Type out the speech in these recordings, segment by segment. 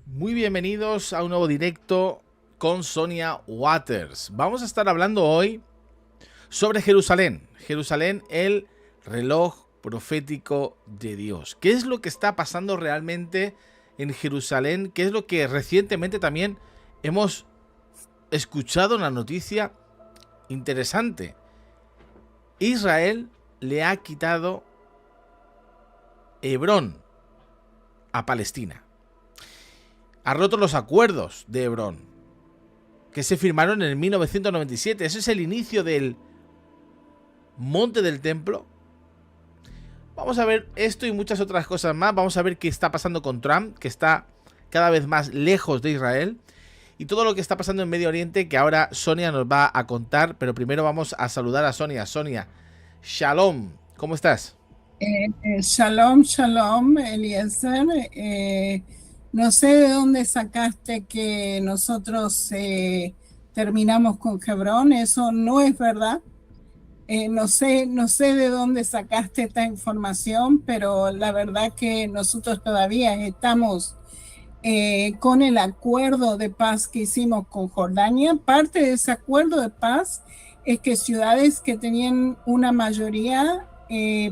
Muy bienvenidos a un nuevo directo con Sonia Waters. Vamos a estar hablando hoy sobre Jerusalén. Jerusalén, el reloj profético de Dios. ¿Qué es lo que está pasando realmente en Jerusalén? ¿Qué es lo que recientemente también hemos escuchado una noticia interesante? Israel le ha quitado Hebrón a Palestina. Ha roto los acuerdos de Hebrón, que se firmaron en el 1997. Ese es el inicio del monte del templo. Vamos a ver esto y muchas otras cosas más. Vamos a ver qué está pasando con Trump, que está cada vez más lejos de Israel. Y todo lo que está pasando en Medio Oriente, que ahora Sonia nos va a contar. Pero primero vamos a saludar a Sonia. Sonia, shalom, ¿cómo estás? Shalom, shalom, Eliezer. No sé de dónde sacaste que nosotros terminamos con Hebrón, eso no es verdad. No sé de dónde sacaste esta información, pero la verdad que nosotros todavía estamos con el acuerdo de paz que hicimos con Jordania. Parte de ese acuerdo de paz es que ciudades que tenían una mayoría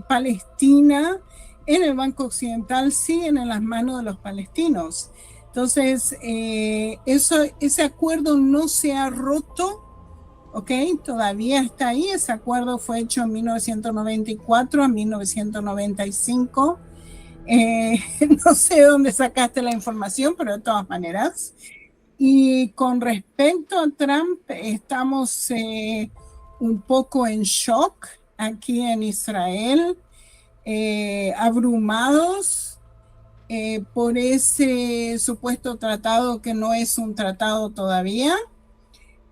palestina en el Banco Occidental siguen en las manos de los palestinos. Entonces, ese acuerdo no se ha roto. ¿Ok? Todavía está ahí. Ese acuerdo fue hecho en 1994 a 1995. Eh, no sé dónde sacaste la información, pero de todas maneras. Y con respecto a Trump, estamos un poco en shock aquí en Israel, abrumados por ese supuesto tratado que no es un tratado todavía.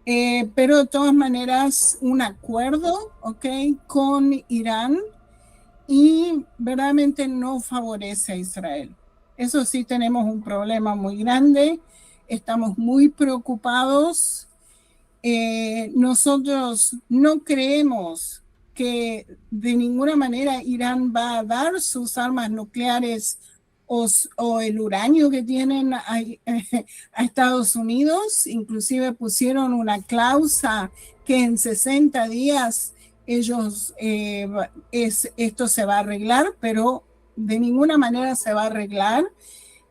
Pero de todas maneras, un acuerdo, ¿ok? Con Irán y verdaderamente no favorece a Israel. Eso sí, tenemos un problema muy grande, estamos muy preocupados. Nosotros no creemos que de ninguna manera Irán va a dar sus armas nucleares o el uranio que tienen a Estados Unidos. Inclusive pusieron una cláusula que en 60 días ellos esto se va a arreglar, pero de ninguna manera se va a arreglar.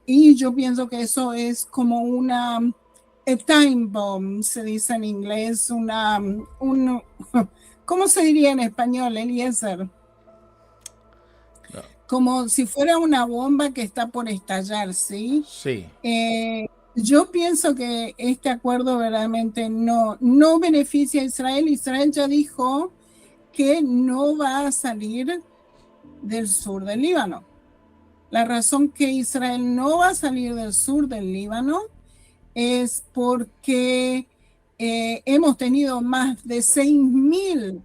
Y yo pienso que eso es como una a time bomb, se dice en inglés, ¿cómo se diría en español, Eliezer? No. Como si fuera una bomba que está por estallar, ¿sí? Sí. Eh, yo pienso que este acuerdo verdaderamente no beneficia a Israel. Israel ya dijo que no va a salir del sur del Líbano. La razón que Israel no va a salir del sur del Líbano es porque hemos tenido más de 6.000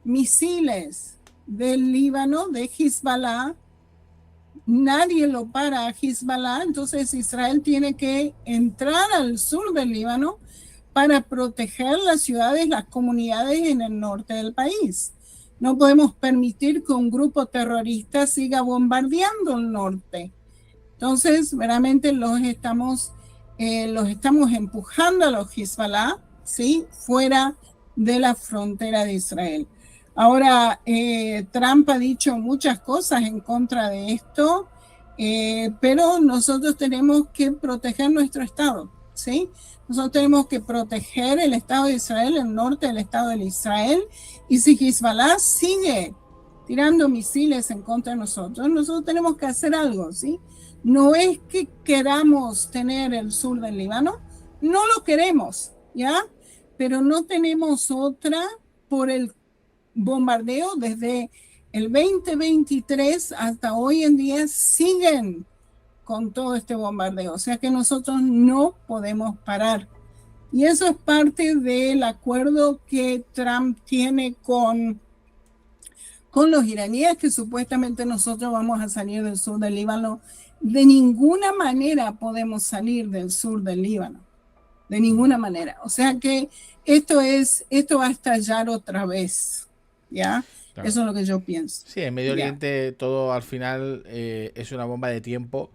misiles del Líbano, de Hezbollah. Nadie lo para a Hezbollah, entonces Israel tiene que entrar al sur del Líbano para proteger las ciudades, las comunidades en el norte del país. No podemos permitir que un grupo terrorista siga bombardeando el norte. Entonces, verdaderamente los estamos empujando a los Hezbollah, ¿sí? Fuera de la frontera de Israel. Ahora, Trump ha dicho muchas cosas en contra de esto, pero nosotros tenemos que proteger nuestro Estado, ¿sí? Nosotros tenemos que proteger el Estado de Israel, el norte del Estado de Israel, y si Hezbollah sigue tirando misiles en contra de nosotros, nosotros tenemos que hacer algo, ¿sí? No es que queramos tener el sur del Líbano, no lo queremos, ¿ya? Pero no tenemos otra por el bombardeo desde el 2023 hasta hoy en día siguen con todo este bombardeo. O sea que nosotros no podemos parar. Y eso es parte del acuerdo que Trump tiene con los iraníes, que supuestamente nosotros vamos a salir del sur del Líbano. De ninguna manera podemos salir del sur del Líbano, de ninguna manera. O sea que esto va a estallar otra vez, ¿ya? Claro. Eso es lo que yo pienso, Sí, en Medio ¿ya? Oriente todo al final es una bomba de tiempo.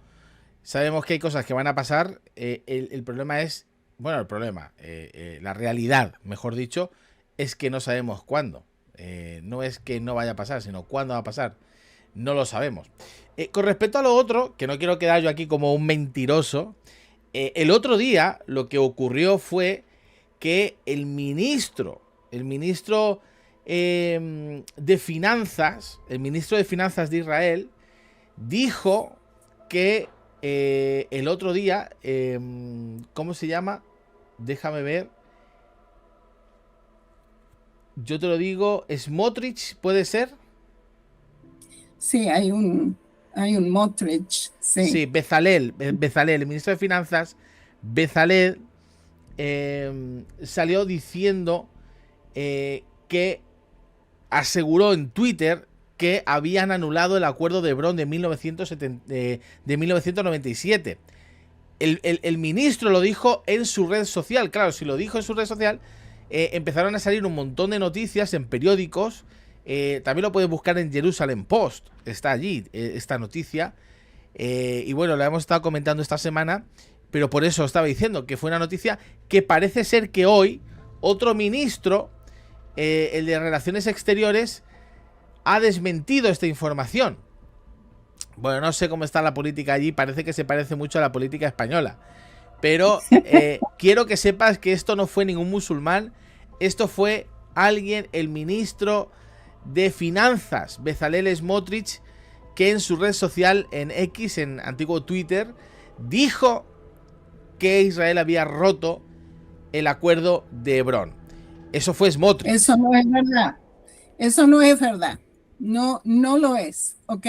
Sabemos que hay cosas que van a pasar. El problema es, bueno, la realidad, mejor dicho, es que no sabemos cuándo. No es que no vaya a pasar, sino cuándo va a pasar. No lo sabemos. Con respecto a lo otro, que no quiero quedar yo aquí como un mentiroso, el otro día lo que ocurrió fue que el ministro de Finanzas, de Israel, dijo que el otro día, ¿cómo se llama? Déjame ver. Yo te lo digo, Smotrich, ¿puede ser? Sí, hay un Motrich, sí. Sí, Bezalel, el ministro de Finanzas, Bezalel, salió diciendo que aseguró en Twitter que habían anulado el acuerdo de Hebrón de 1997. El ministro lo dijo en su red social. Claro, si lo dijo en su red social, empezaron a salir un montón de noticias en periódicos. También lo puedes buscar en Jerusalem Post. Está allí esta noticia. Y bueno, la hemos estado comentando esta semana. Pero por eso estaba diciendo que fue una noticia que parece ser que hoy otro ministro, el de Relaciones Exteriores, ha desmentido esta información. Bueno, no sé cómo está la política allí. Parece que se parece mucho a la política española. Pero quiero que sepas que esto no fue ningún musulmán. Esto fue alguien, el ministro de Finanzas, Bezalel Smotrich, que en su red social, en X, en antiguo Twitter, dijo que Israel había roto el acuerdo de Hebrón. Eso fue Smotrich. Eso no es verdad. Eso no es verdad. No, no lo es, ¿ok?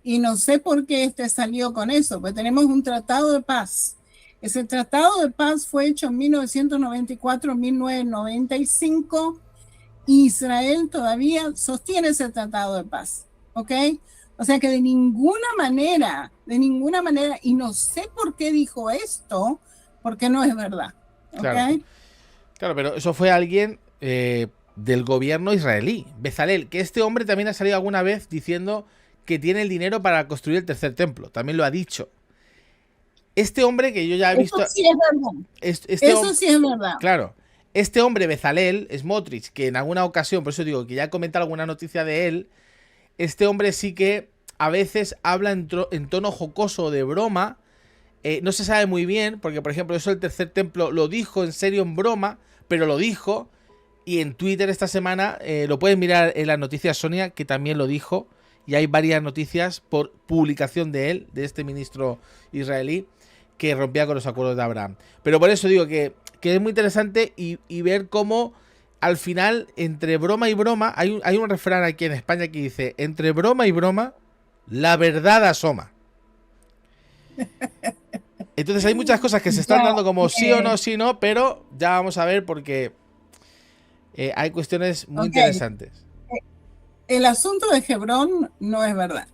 Y no sé por qué salió con eso, pues tenemos un tratado de paz. Ese tratado de paz fue hecho en 1994-1995. Israel todavía sostiene ese tratado de paz, ¿ok? O sea que de ninguna manera, y no sé por qué dijo esto, porque no es verdad, ¿ok? Claro, pero eso fue alguien del gobierno israelí, Bezalel, que este hombre también ha salido alguna vez diciendo que tiene el dinero para construir el tercer templo, también lo ha dicho. Este hombre que yo ya he visto... Eso sí es verdad. Eso sí es verdad. Claro. Este hombre, Bezalel Smotrich, que en alguna ocasión, por eso digo que ya he comentado alguna noticia de él, este hombre sí que a veces habla en tono jocoso, de broma. No se sabe muy bien, porque por ejemplo eso del tercer templo lo dijo en serio en broma, pero lo dijo. Y en Twitter esta semana, lo puedes mirar en las noticias, Sonia, que también lo dijo. Y hay varias noticias por publicación de él, de este ministro israelí, que rompía con los acuerdos de Abraham. Pero por eso digo que es muy interesante y ver cómo al final, entre broma y broma, hay un refrán aquí en España que dice: entre broma y broma, la verdad asoma. Entonces hay muchas cosas que se están dando como sí o no, sí o no, pero ya vamos a ver porque hay cuestiones muy interesantes. El asunto de Hebrón no es verdad.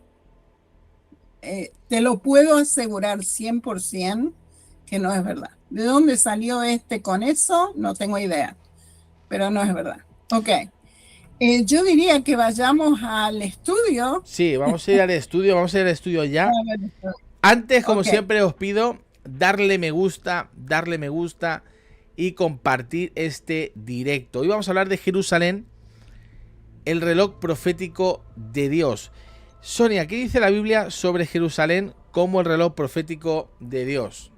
Te lo puedo asegurar 100% que no es verdad. ¿De dónde salió con eso? No tengo idea, pero no es verdad. Ok. Yo diría que vayamos al estudio. Sí, vamos a ir al estudio ya. Antes, como siempre, os pido darle me gusta y compartir este directo. Hoy vamos a hablar de Jerusalén, el reloj profético de Dios. Sonia, ¿qué dice la Biblia sobre Jerusalén como el reloj profético de Dios?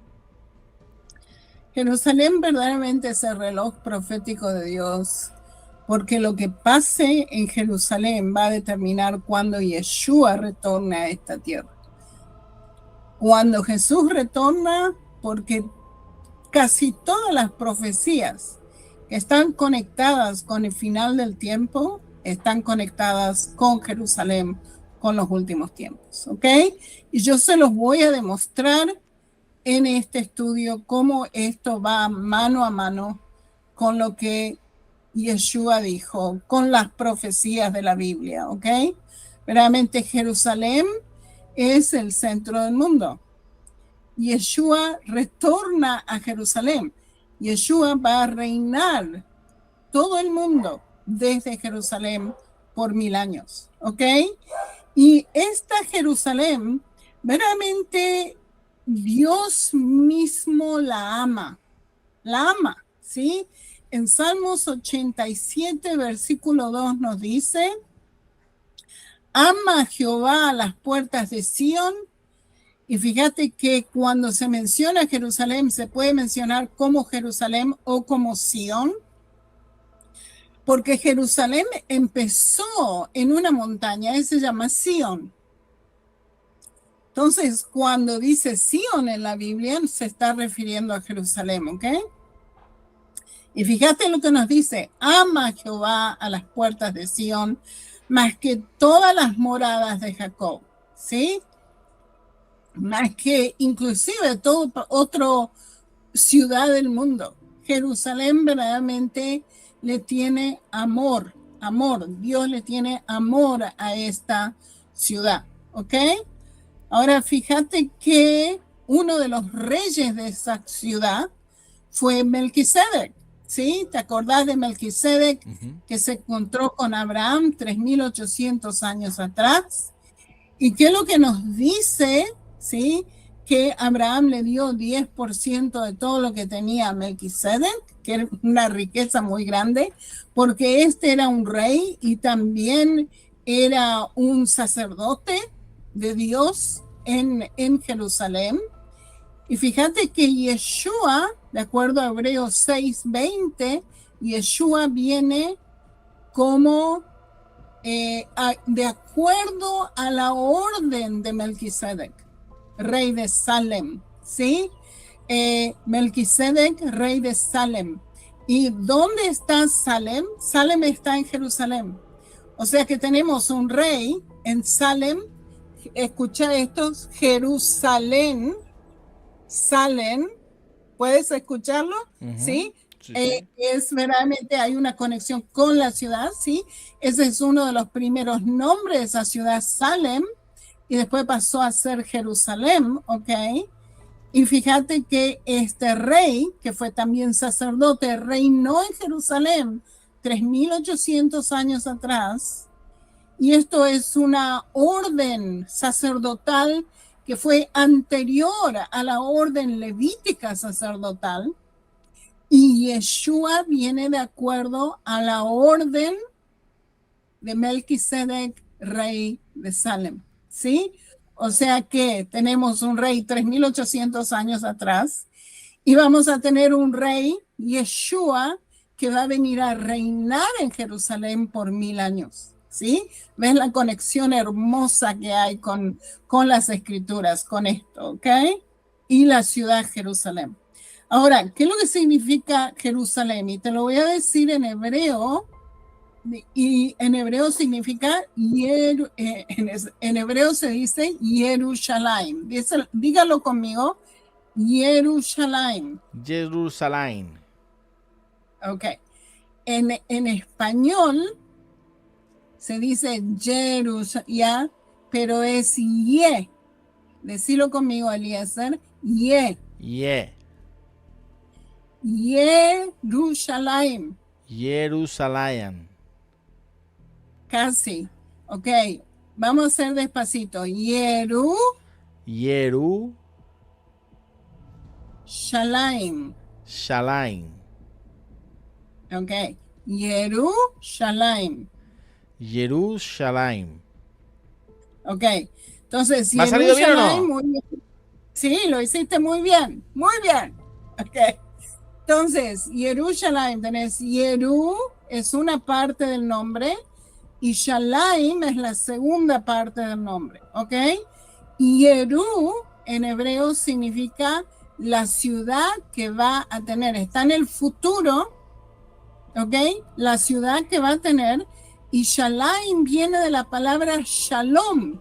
Jerusalén verdaderamente es el reloj profético de Dios, porque lo que pase en Jerusalén va a determinar cuándo Yeshua retorne a esta tierra. Cuando Jesús retorna, porque casi todas las profecías que están conectadas con el final del tiempo están conectadas con Jerusalén, con los últimos tiempos, ¿ok? Y yo se los voy a demostrar en este estudio cómo esto va mano a mano con lo que Yeshua dijo, con las profecías de la Biblia, ¿ok? Verdaderamente Jerusalén es el centro del mundo. Yeshua retorna a Jerusalén. Yeshua va a reinar todo el mundo desde Jerusalén por 1000 años, ¿ok? Y esta Jerusalén verdaderamente Dios mismo la ama, ¿sí? En Salmos 87, versículo 2 nos dice, ama a Jehová a las puertas de Sión. Y fíjate que cuando se menciona Jerusalén, se puede mencionar como Jerusalén o como Sión, porque Jerusalén empezó en una montaña, se llama Sión. Entonces, cuando dice Sión en la Biblia, se está refiriendo a Jerusalén, ¿ok? Y fíjate lo que nos dice, ama a Jehová a las puertas de Sión, más que todas las moradas de Jacob, ¿sí? Más que inclusive todo otro ciudad del mundo. Jerusalén verdaderamente le tiene amor. Dios le tiene amor a esta ciudad, ¿ok? Ahora fíjate que uno de los reyes de esa ciudad fue Melquisedec, ¿sí? ¿Te acordás de Melquisedec que se encontró con Abraham 3.800 años atrás? ¿Y qué es lo que nos dice, sí? Que Abraham le dio 10% de todo lo que tenía Melquisedec, que era una riqueza muy grande, porque este era un rey y también era un sacerdote de Dios en Jerusalén. Y fíjate que Yeshua, de acuerdo a Hebreos 6:20, Yeshua viene como de acuerdo a la orden de Melquisedec, rey de Salem, ¿sí? Melquisedec, rey de Salem. ¿Y dónde está Salem? Salem está en Jerusalén. O sea que tenemos un rey en Salem. Escucha esto, Jerusalén, Salem. ¿Puedes escucharlo? ¿Sí? Sí. Es verdaderamente, hay una conexión con la ciudad, ¿sí? Ese es uno de los primeros nombres de esa ciudad, Salem, y después pasó a ser Jerusalén, ¿ok? Y fíjate que este rey, que fue también sacerdote, reinó en Jerusalén 3.800 años atrás, y esto es una orden sacerdotal que fue anterior a la orden levítica sacerdotal, y Yeshua viene de acuerdo a la orden de Melquisedec, rey de Salem, ¿sí? O sea que tenemos un rey 3.800 años atrás y vamos a tener un rey, Yeshua, que va a venir a reinar en Jerusalén por 1.000 años, ¿sí? ¿Ves la conexión hermosa que hay con las escrituras, con esto, ¿ok? Y la ciudad Jerusalén. Ahora, ¿qué es lo que significa Jerusalén? Y te lo voy a decir en hebreo, y en hebreo significa, en hebreo se dice Yerushalayim. Dígalo conmigo, Yerushalayim. Jerusalén. Ok. En español se dice Jerusalén, pero es Ye. Decilo conmigo, Eliezer, Ye. Yeah. Yerushalayim. Jerusalén. Casi. Ok. Vamos a hacer despacito. Shalaim. Shalaim. Ok. Yerushalayim. Jerusalén. Ok. Entonces, ¿Me ha salido bien o no? Muy bien. Sí, lo hiciste muy bien. Muy bien. Ok. Entonces, Yerushalayim, tenés Yeru, es una parte del nombre, y Shalaim es la segunda parte del nombre, ¿ok? Yeru en hebreo significa la ciudad que va a tener, está en el futuro, ¿ok? La ciudad que va a tener, y Shalaim viene de la palabra Shalom,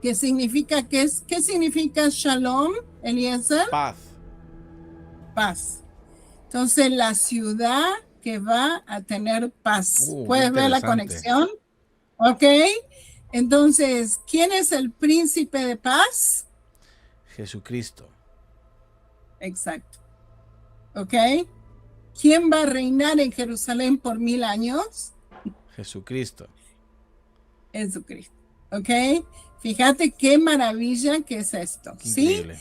que significa, ¿qué significa Shalom, Eliezer? Paz. Paz. Entonces, la ciudad que va a tener paz. ¿Puedes ver la conexión? ¿Ok? Entonces, ¿quién es el príncipe de paz? Jesucristo. Exacto. ¿Ok? ¿Quién va a reinar en Jerusalén por 1.000 años? Jesucristo. Jesucristo. ¿Ok? Fíjate qué maravilla que es esto, Qué ¿sí? increíble.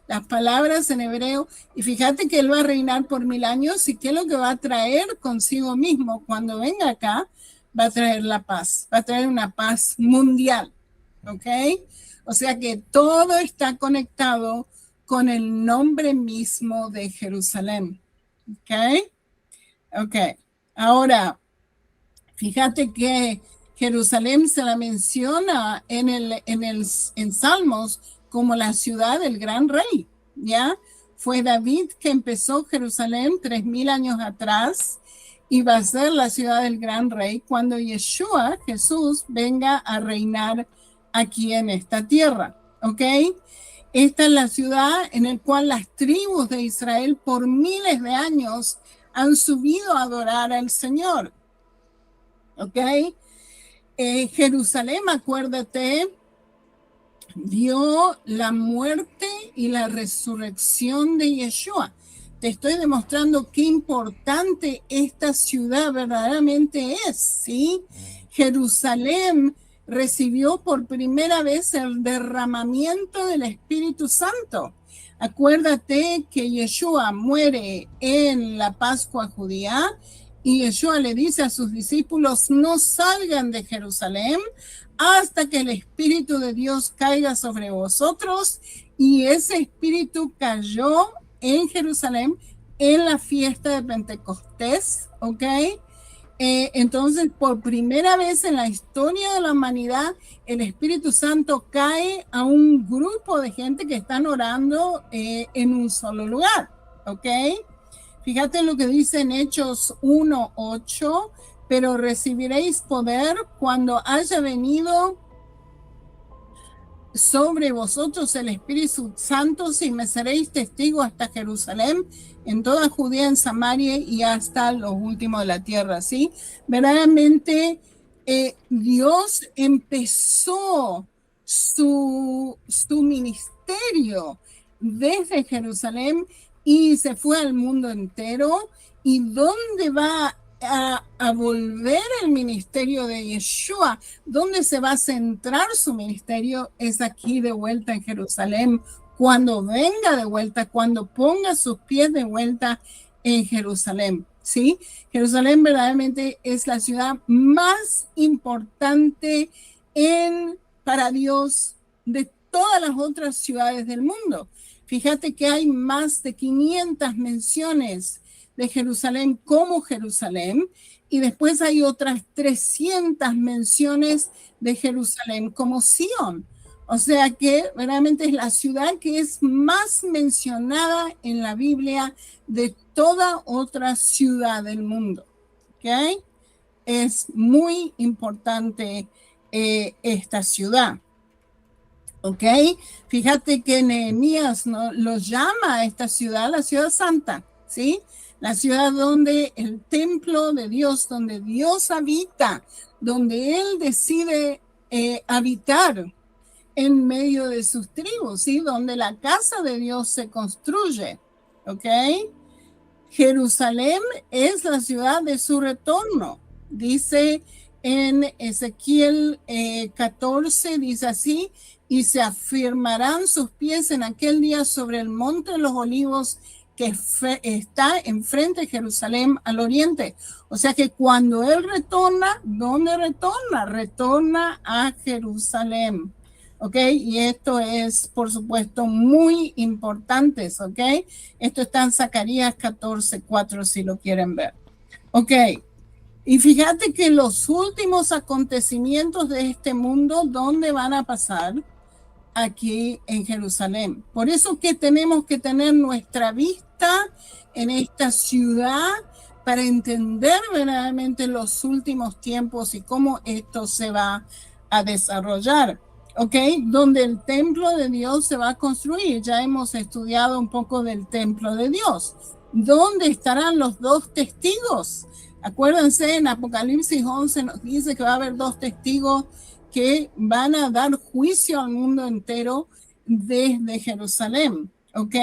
Las palabras en hebreo, y fíjate que él va a reinar por 1000 años, y qué es lo que va a traer consigo mismo cuando venga acá, va a traer la paz, va a traer una paz mundial, ¿ok? O sea que todo está conectado con el nombre mismo de Jerusalén, ¿ok? Ok, ahora, fíjate que Jerusalén se la menciona en Salmos como la ciudad del gran rey, ¿ya? Fue David que empezó Jerusalén 3000 años atrás y va a ser la ciudad del gran rey cuando Yeshua, Jesús, venga a reinar aquí en esta tierra, ¿ok? Esta es la ciudad en la cual las tribus de Israel por miles de años han subido a adorar al Señor, ¿ok? Jerusalén, acuérdate, dio la muerte y la resurrección de Yeshua. Te estoy demostrando qué importante esta ciudad verdaderamente es, ¿sí? Jerusalén recibió por primera vez el derramamiento del Espíritu Santo. Acuérdate que Yeshua muere en la Pascua judía y Yeshua le dice a sus discípulos, no salgan de Jerusalén hasta que el Espíritu de Dios caiga sobre vosotros, y ese Espíritu cayó en Jerusalén en la fiesta de Pentecostés, ¿ok? Entonces, por primera vez en la historia de la humanidad, el Espíritu Santo cae a un grupo de gente que están orando en un solo lugar, ¿ok? Fíjate lo que dice en Hechos 1:8, pero recibiréis poder cuando haya venido sobre vosotros el Espíritu Santo, y me seréis testigos hasta Jerusalén, en toda Judea, en Samaria y hasta los últimos de la tierra, ¿sí? Verdaderamente Dios empezó su ministerio desde Jerusalén y se fue al mundo entero. ¿Y dónde va a volver el ministerio de Yeshua? ¿Dónde se va a centrar su ministerio? Es aquí de vuelta en Jerusalén, cuando venga de vuelta, cuando ponga sus pies de vuelta en Jerusalén, ¿sí? Jerusalén verdaderamente es la ciudad más importante para Dios de todas las otras ciudades del mundo. Fíjate que hay más de 500 menciones de Jerusalén como Jerusalén, y después hay otras 300 menciones de Jerusalén como Sion. O sea que realmente es la ciudad que es más mencionada en la Biblia de toda otra ciudad del mundo. ¿Ok? Es muy importante esta ciudad. ¿Ok? Fíjate que Nehemías lo llama a esta ciudad la ciudad santa, ¿sí? La ciudad donde el templo de Dios, donde Dios habita, donde Él decide habitar en medio de sus tribus, ¿sí? Donde la casa de Dios se construye, ¿ok? Jerusalén es la ciudad de su retorno. Dice en Ezequiel 14, dice así, y se afirmarán sus pies en aquel día sobre el monte de los olivos que está enfrente de Jerusalén al oriente. O sea que cuando Él retorna, ¿dónde retorna? Retorna a Jerusalén. ¿Ok? Y esto es, por supuesto, muy importante, ¿ok? Esto está en Zacarías 14:4, si lo quieren ver. ¿Ok? Y fíjate que los últimos acontecimientos de este mundo, ¿dónde van a pasar? Aquí en Jerusalén. Por eso que tenemos que tener nuestra vista en esta ciudad para entender verdaderamente los últimos tiempos y cómo esto se va a desarrollar. ¿Ok? Donde el templo de Dios se va a construir. Ya hemos estudiado un poco del templo de Dios. ¿Dónde estarán los dos testigos? Acuérdense, en Apocalipsis 11 nos dice que va a haber dos testigos que van a dar juicio al mundo entero desde Jerusalén, ¿ok?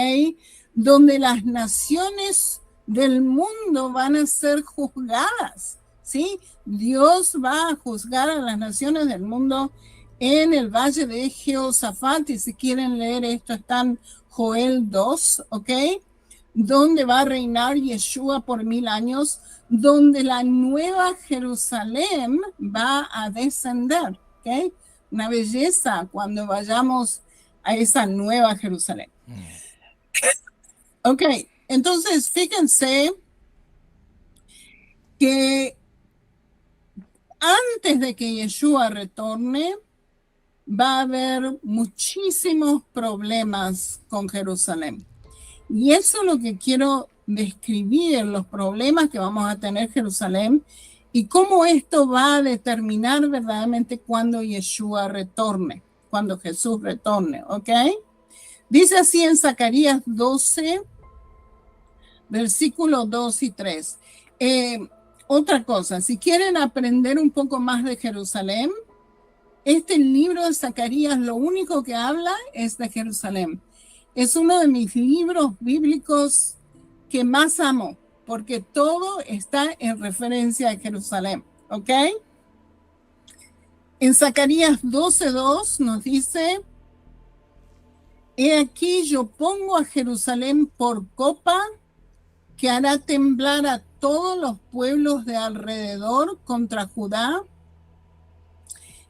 Donde las naciones del mundo van a ser juzgadas, ¿sí? Dios va a juzgar a las naciones del mundo en el valle de Jehoshafat, y si quieren leer esto está en Joel 2, ¿ok? Donde va a reinar Yeshua por 1000 años, donde la nueva Jerusalén va a descender, ¿ok? Una belleza cuando vayamos a esa nueva Jerusalén. Ok, entonces fíjense que antes de que Yeshua retorne, va a haber muchísimos problemas con Jerusalén. Y eso es lo que quiero describir, los problemas que vamos a tener en Jerusalén y cómo esto va a determinar verdaderamente cuando Yeshua retorne, cuando Jesús retorne, ¿ok? Dice así en Zacarías 12, versículos 2 y 3. Otra cosa, si quieren aprender un poco más de Jerusalén, este libro de Zacarías lo único que habla es de Jerusalén. Es uno de mis libros bíblicos que más amo, porque todo está en referencia a Jerusalén, ¿ok? En Zacarías 12:2 nos dice: he aquí yo pongo a Jerusalén por copa que hará temblar a todos los pueblos de alrededor contra Judá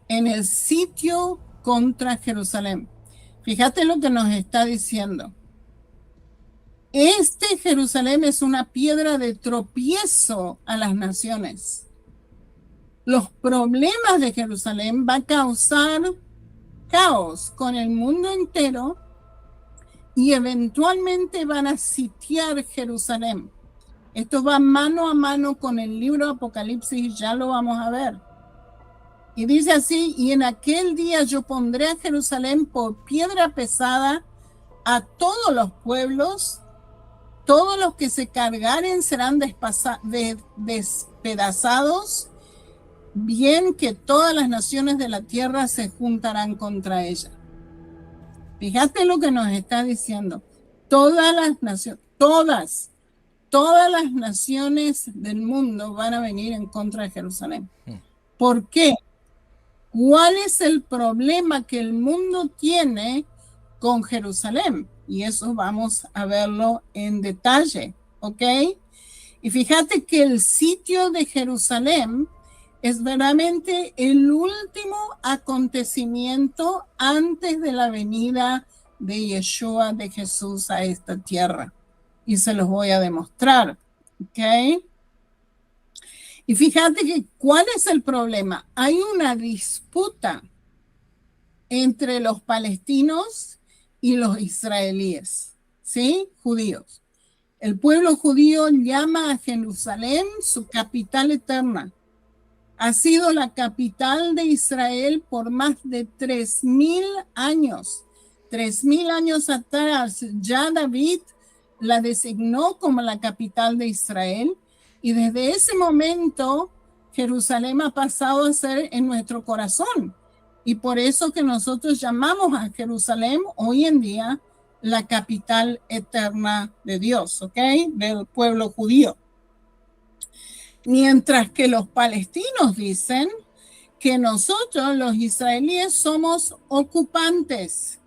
en el sitio contra Jerusalén. Fíjate lo que nos está diciendo. Este Jerusalén es una piedra de tropiezo a las naciones. Los problemas de Jerusalén van a causar caos con el mundo entero y eventualmente van a sitiar Jerusalén. Esto va mano a mano con el libro de Apocalipsis, ya lo vamos a ver. Y dice así: y en aquel día yo pondré a Jerusalén por piedra pesada a todos los pueblos, todos los que se cargaren serán despedazados, bien que todas las naciones de la tierra se juntarán contra ella. Fíjate lo que nos está diciendo. Todas las naciones, todas las naciones del mundo van a venir en contra de Jerusalén. ¿Por qué? ¿Cuál es el problema que el mundo tiene con Jerusalén? Y eso vamos a verlo en detalle, ¿ok? Y fíjate que el sitio de Jerusalén es verdaderamente el último acontecimiento antes de la venida de Yeshua, de Jesús, a esta tierra. Y se los voy a demostrar, ¿ok? Y fíjate que, ¿cuál es el problema? Hay una disputa entre los palestinos y los israelíes, ¿sí? Judíos. El pueblo judío llama a Jerusalén su capital eterna. Ha sido la capital de Israel por más de 3000 años. 3000 años atrás, ya David la designó como la capital de Israel. Y desde ese momento, Jerusalén ha pasado a ser en nuestro corazón. Y por eso que nosotros llamamos a Jerusalén hoy en día la capital eterna de Dios, ¿ok? Del pueblo judío. Mientras que los palestinos dicen que nosotros, los israelíes, somos ocupantes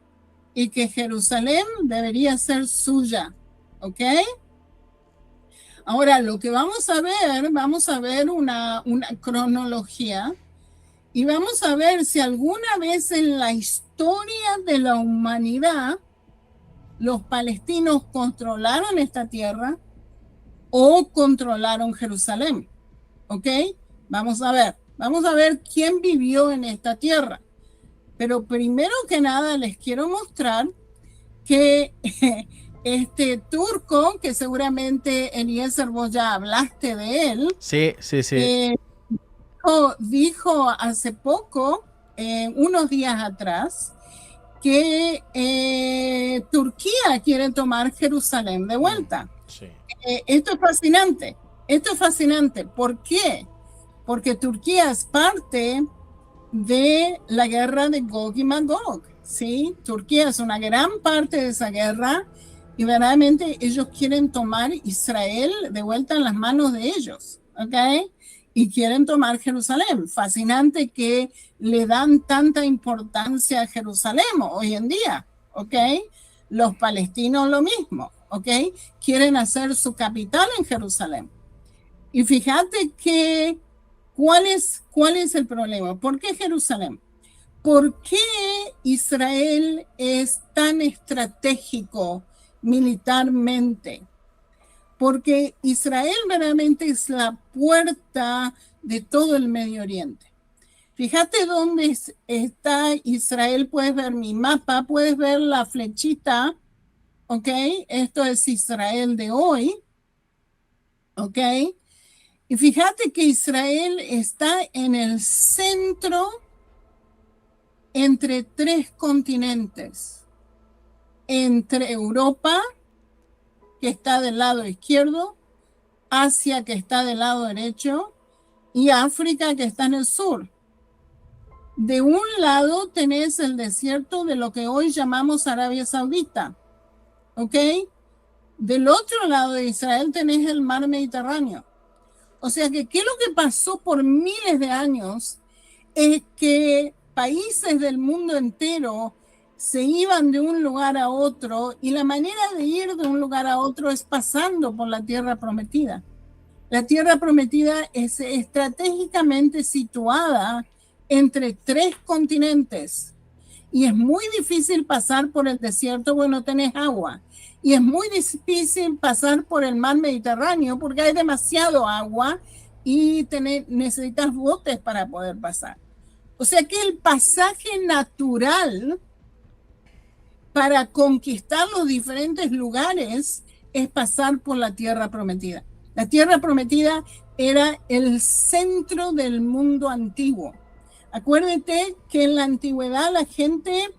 y que Jerusalén debería ser suya, ¿ok? Ahora, lo que vamos a ver una cronología y vamos a ver si alguna vez en la historia de la humanidad los palestinos controlaron esta tierra o controlaron Jerusalén, ¿ok? Vamos a ver quién vivió en esta tierra. Pero primero que nada les quiero mostrar que este turco, que seguramente Eliezer vos ya hablaste de él. Sí. Dijo hace poco, unos días atrás, que Turquía quiere tomar Jerusalén de vuelta. Sí. Esto es fascinante. ¿Por qué? Porque Turquía es parte de la guerra de Gog y Magog, ¿sí? Turquía es una gran parte de esa guerra y verdaderamente ellos quieren tomar Israel de vuelta en las manos de ellos, ¿ok? y quieren tomar Jerusalén. Fascinante que le dan tanta importancia a Jerusalén hoy en día, ¿ok? Los palestinos lo mismo, ¿ok? Quieren hacer su capital en Jerusalén. Y fíjate que, ¿cuál es el problema? ¿Por qué Jerusalén? ¿Por qué Israel es tan estratégico militarmente? Porque Israel realmente es la puerta de todo el Medio Oriente. Fíjate dónde está Israel, puedes ver mi mapa, puedes ver la flechita, ¿ok? Esto es Israel de hoy, ¿ok? Y fíjate que Israel está en el centro entre tres continentes, entre Europa, que está del lado izquierdo, Asia, que está del lado derecho, y África, que está en el sur. De un lado tenés el desierto de lo que hoy llamamos Arabia Saudita, ¿ok? Del otro lado de Israel tenés el mar Mediterráneo. O sea que, ¿qué es lo que pasó por miles de años? Es que países del mundo entero se iban de un lugar a otro, y la manera de ir de un lugar a otro es pasando por la tierra prometida. La tierra prometida es estratégicamente situada entre tres continentes, y es muy difícil pasar por el desierto porque no tenés agua, y es muy difícil pasar por el mar Mediterráneo porque hay demasiado agua y necesitas botes para poder pasar. O sea que el pasaje natural para conquistar los diferentes lugares es pasar por la tierra prometida. La tierra prometida era el centro del mundo antiguo. Acuérdate que en la antigüedad la gente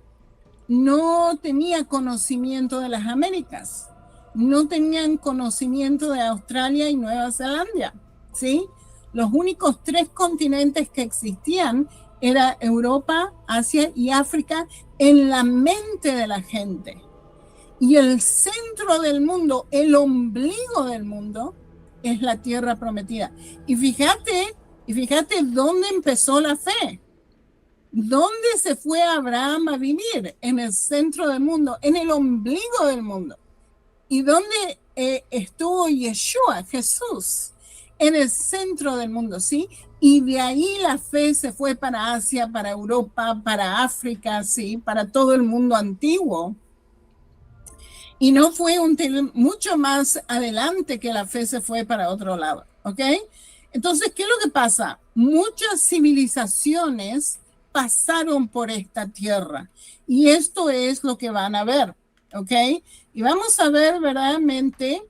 no tenía conocimiento de las Américas, no tenían conocimiento de Australia y Nueva Zelanda, ¿sí? Los únicos tres continentes que existían era Europa, Asia y África en la mente de la gente. Y el centro del mundo, el ombligo del mundo, es la tierra prometida. Y fíjate dónde empezó la fe. ¿Dónde se fue Abraham a vivir? En el centro del mundo, en el ombligo del mundo. ¿Y dónde estuvo Yeshua, Jesús? En el centro del mundo, ¿sí? Y de ahí la fe se fue para Asia, para Europa, para África, ¿sí? Para todo el mundo antiguo. Y no fue mucho más adelante que la fe se fue para otro lado, ¿ok? Entonces, ¿qué es lo que pasa? Muchas civilizaciones pasaron por esta tierra, y esto es lo que van a ver, ¿ok? Y vamos a ver verdaderamente,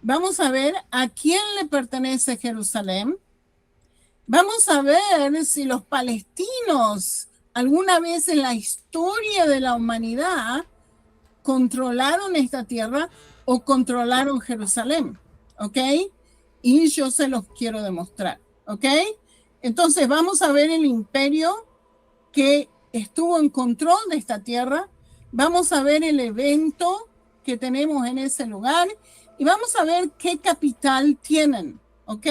vamos a ver a quién le pertenece Jerusalén. Vamos a ver si los palestinos alguna vez en la historia de la humanidad controlaron esta tierra o controlaron Jerusalén, ¿ok? Y yo se los quiero demostrar, ¿ok? Entonces vamos a ver el imperio que estuvo en control de esta tierra, vamos a ver el evento que tenemos en ese lugar y vamos a ver qué capital tienen, ¿ok?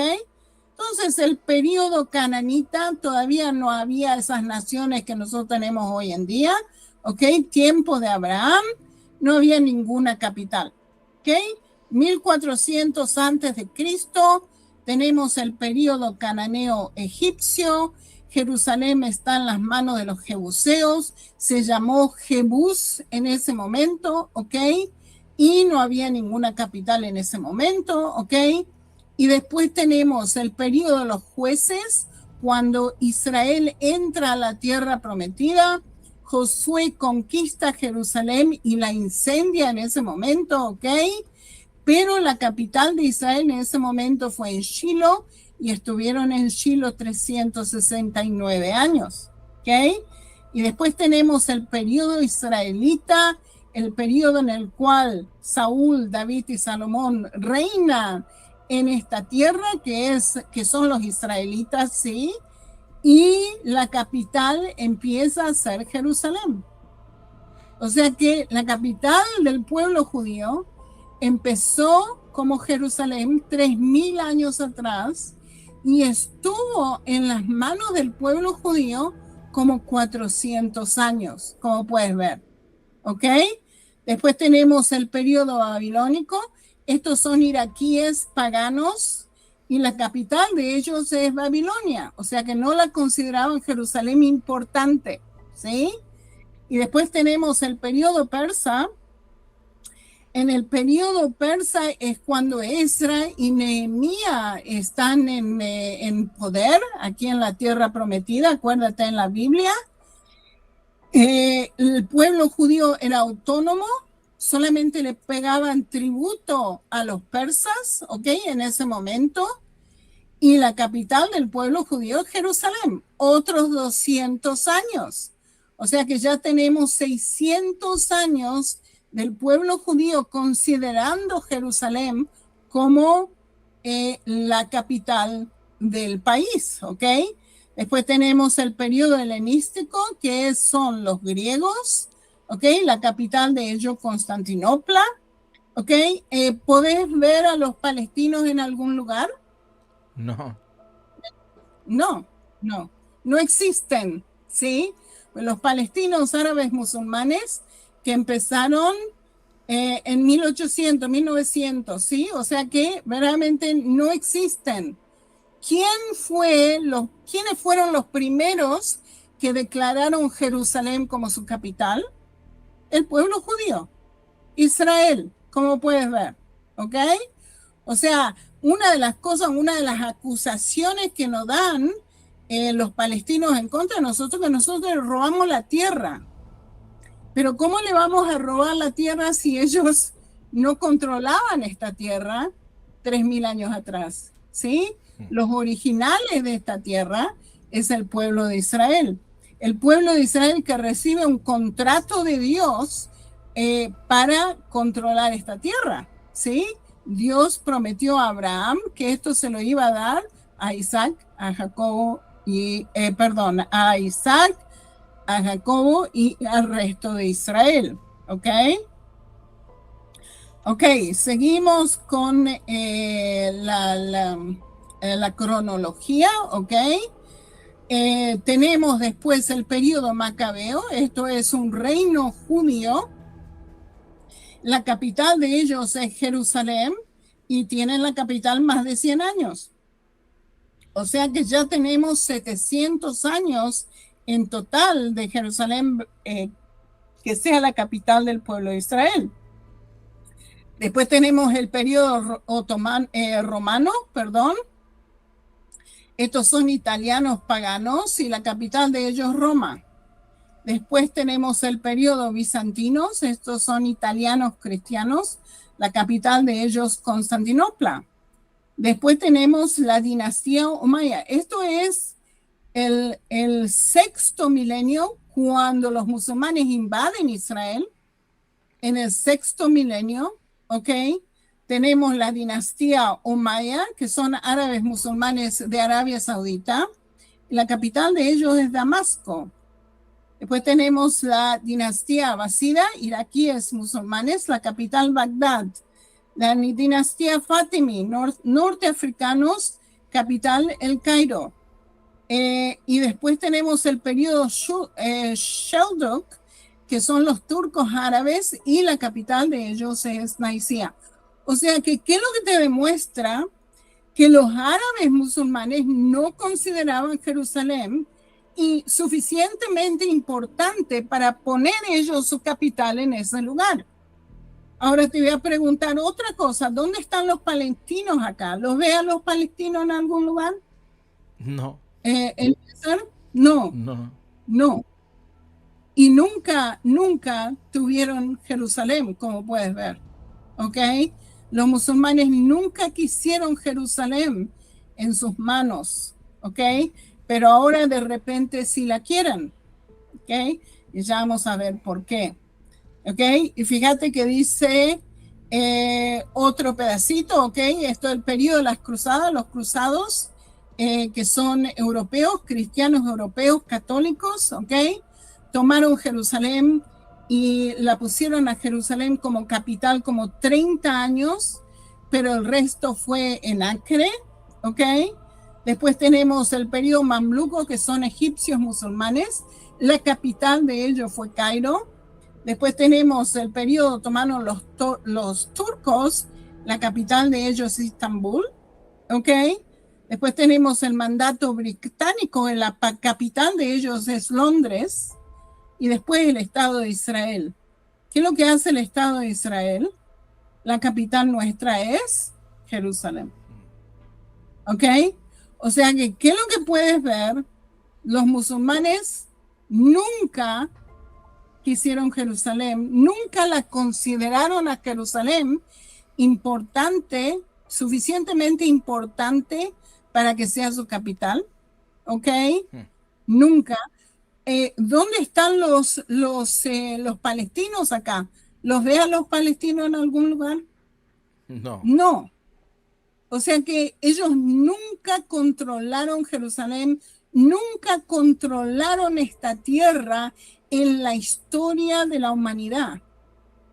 Entonces el periodo cananita todavía no había esas naciones que nosotros tenemos hoy en día, ¿ok? Tiempo de Abraham, no había ninguna capital, ¿ok? 1400 antes de Cristo, tenemos el periodo cananeo egipcio, Jerusalén está en las manos de los jebuseos, se llamó Jebús en ese momento, ¿ok? Y no había ninguna capital en ese momento, ¿ok? Y después tenemos el periodo de los jueces, cuando Israel entra a la tierra prometida, Josué conquista Jerusalén y la incendia en ese momento, ¿ok? Pero la capital de Israel en ese momento fue en Shiloh, y estuvieron en Shiloh 369 años, ¿ok? Y después tenemos el periodo israelita, el periodo en el cual Saúl, David y Salomón reinan en esta tierra, que son los israelitas, ¿sí? Y la capital empieza a ser Jerusalén. O sea que la capital del pueblo judío empezó como Jerusalén 3000 años atrás, y estuvo en las manos del pueblo judío como 400 años, como puedes ver. ¿Ok? Después tenemos el periodo babilónico. Estos son iraquíes paganos y la capital de ellos es Babilonia. O sea que no la consideraban Jerusalén importante. ¿Sí? Y después tenemos el periodo persa. En el periodo persa es cuando Esdras y Nehemías están en poder aquí en la tierra prometida. Acuérdate en la Biblia. El pueblo judío era autónomo, solamente le pegaban tributo a los persas, ¿ok? En ese momento. Y la capital del pueblo judío es Jerusalén, otros 200 años. O sea que ya tenemos 600 años del pueblo judío considerando Jerusalén como la capital del país, ¿ok? Después tenemos el periodo helenístico, que son los griegos, ¿ok? La capital de ellos, Constantinopla, ¿ok? ¿Podés ver a los palestinos en algún lugar? No. No existen, ¿sí? Los palestinos árabes musulmanes que empezaron en 1800, 1900, ¿sí? O sea que verdaderamente no existen. ¿Quiénes fueron los primeros que declararon Jerusalén como su capital? El pueblo judío, Israel, como puedes ver, ¿ok? O sea, una de las acusaciones que nos dan los palestinos en contra de nosotros, que nosotros les robamos la tierra. Pero ¿cómo le vamos a robar la tierra si ellos no controlaban esta tierra 3000 años atrás? ¿Sí? Los originales de esta tierra es el pueblo de Israel. El pueblo de Israel que recibe un contrato de Dios para controlar esta tierra, ¿sí? Dios prometió a Abraham que esto se lo iba a dar a Isaac, a Jacobo a Isaac, a Jacobo y al resto de Israel, ¿ok? Ok, seguimos con la cronología, ¿ok? Tenemos después el periodo macabeo, esto es un reino judío. La capital de ellos es Jerusalén y tienen la capital más de 100 años. O sea que ya tenemos 700 años en total de Jerusalén que sea la capital del pueblo de Israel. Después tenemos el periodo romano, perdón. Estos son italianos paganos y la capital de ellos Roma. Después tenemos el periodo bizantinos, estos son italianos cristianos, la capital de ellos Constantinopla. Después tenemos la dinastía Omaya. Esto es el sexto milenio, cuando los musulmanes invaden Israel. En el sexto milenio, ¿ok? Tenemos la dinastía Omaya, que son árabes musulmanes de Arabia Saudita. La capital de ellos es Damasco. Después tenemos la dinastía Abasida, iraquíes musulmanes, la capital Bagdad. La dinastía Fatimí, norteafricanos, capital El Cairo. Y después tenemos el periodo Shelduk, que son los turcos árabes, y la capital de ellos es Nicaea. O sea que, ¿qué es lo que te demuestra? Que los árabes musulmanes no consideraban Jerusalén y suficientemente importante para poner ellos su capital en ese lugar. Ahora te voy a preguntar otra cosa. ¿Dónde están los palestinos acá? ¿Los ve a los palestinos en algún lugar? No. No. Y nunca tuvieron Jerusalén, como puedes ver. ¿Ok? Los musulmanes nunca quisieron Jerusalén en sus manos. ¿Ok? Pero ahora de repente sí la quieren. ¿Ok? Y ya vamos a ver por qué. ¿Ok? Y fíjate que dice otro pedacito, ¿ok? Esto es el periodo de las cruzadas, los cruzados, que son europeos, cristianos europeos, católicos, ¿ok? Tomaron Jerusalén y la pusieron a Jerusalén como capital como 30 años, pero el resto fue en Acre, ¿ok? Después tenemos el periodo mamluco, que son egipcios musulmanes. La capital de ellos fue Cairo. Después tenemos el periodo otomano, los turcos. La capital de ellos es Istambul. ¿Ok? Después tenemos el mandato británico, la capital de ellos es Londres. Y después el Estado de Israel. ¿Qué es lo que hace el Estado de Israel? La capital nuestra es Jerusalén. ¿Ok? O sea que, ¿qué es lo que puedes ver? Los musulmanes nunca quisieron Jerusalén, nunca la consideraron a Jerusalén importante, suficientemente importante para que sea su capital. ¿Ok? Nunca. ¿Dónde están los palestinos acá? ¿Los ve a los palestinos en algún lugar? No. No. O sea que ellos nunca controlaron Jerusalén, nunca controlaron esta tierra en la historia de la humanidad.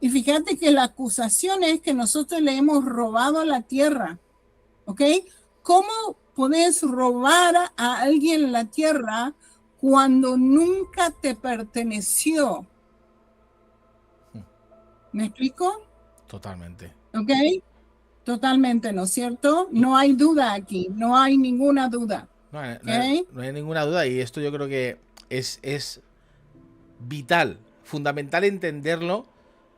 Y fíjate que la acusación es que nosotros le hemos robado la tierra. ¿Ok? ¿Cómo podés robar a alguien la tierra cuando nunca te perteneció? ¿Me explico? Totalmente. ¿Ok? Totalmente, ¿no es cierto? No hay duda aquí, no hay ninguna duda. No hay ninguna duda, y esto yo creo que es vital, fundamental entenderlo,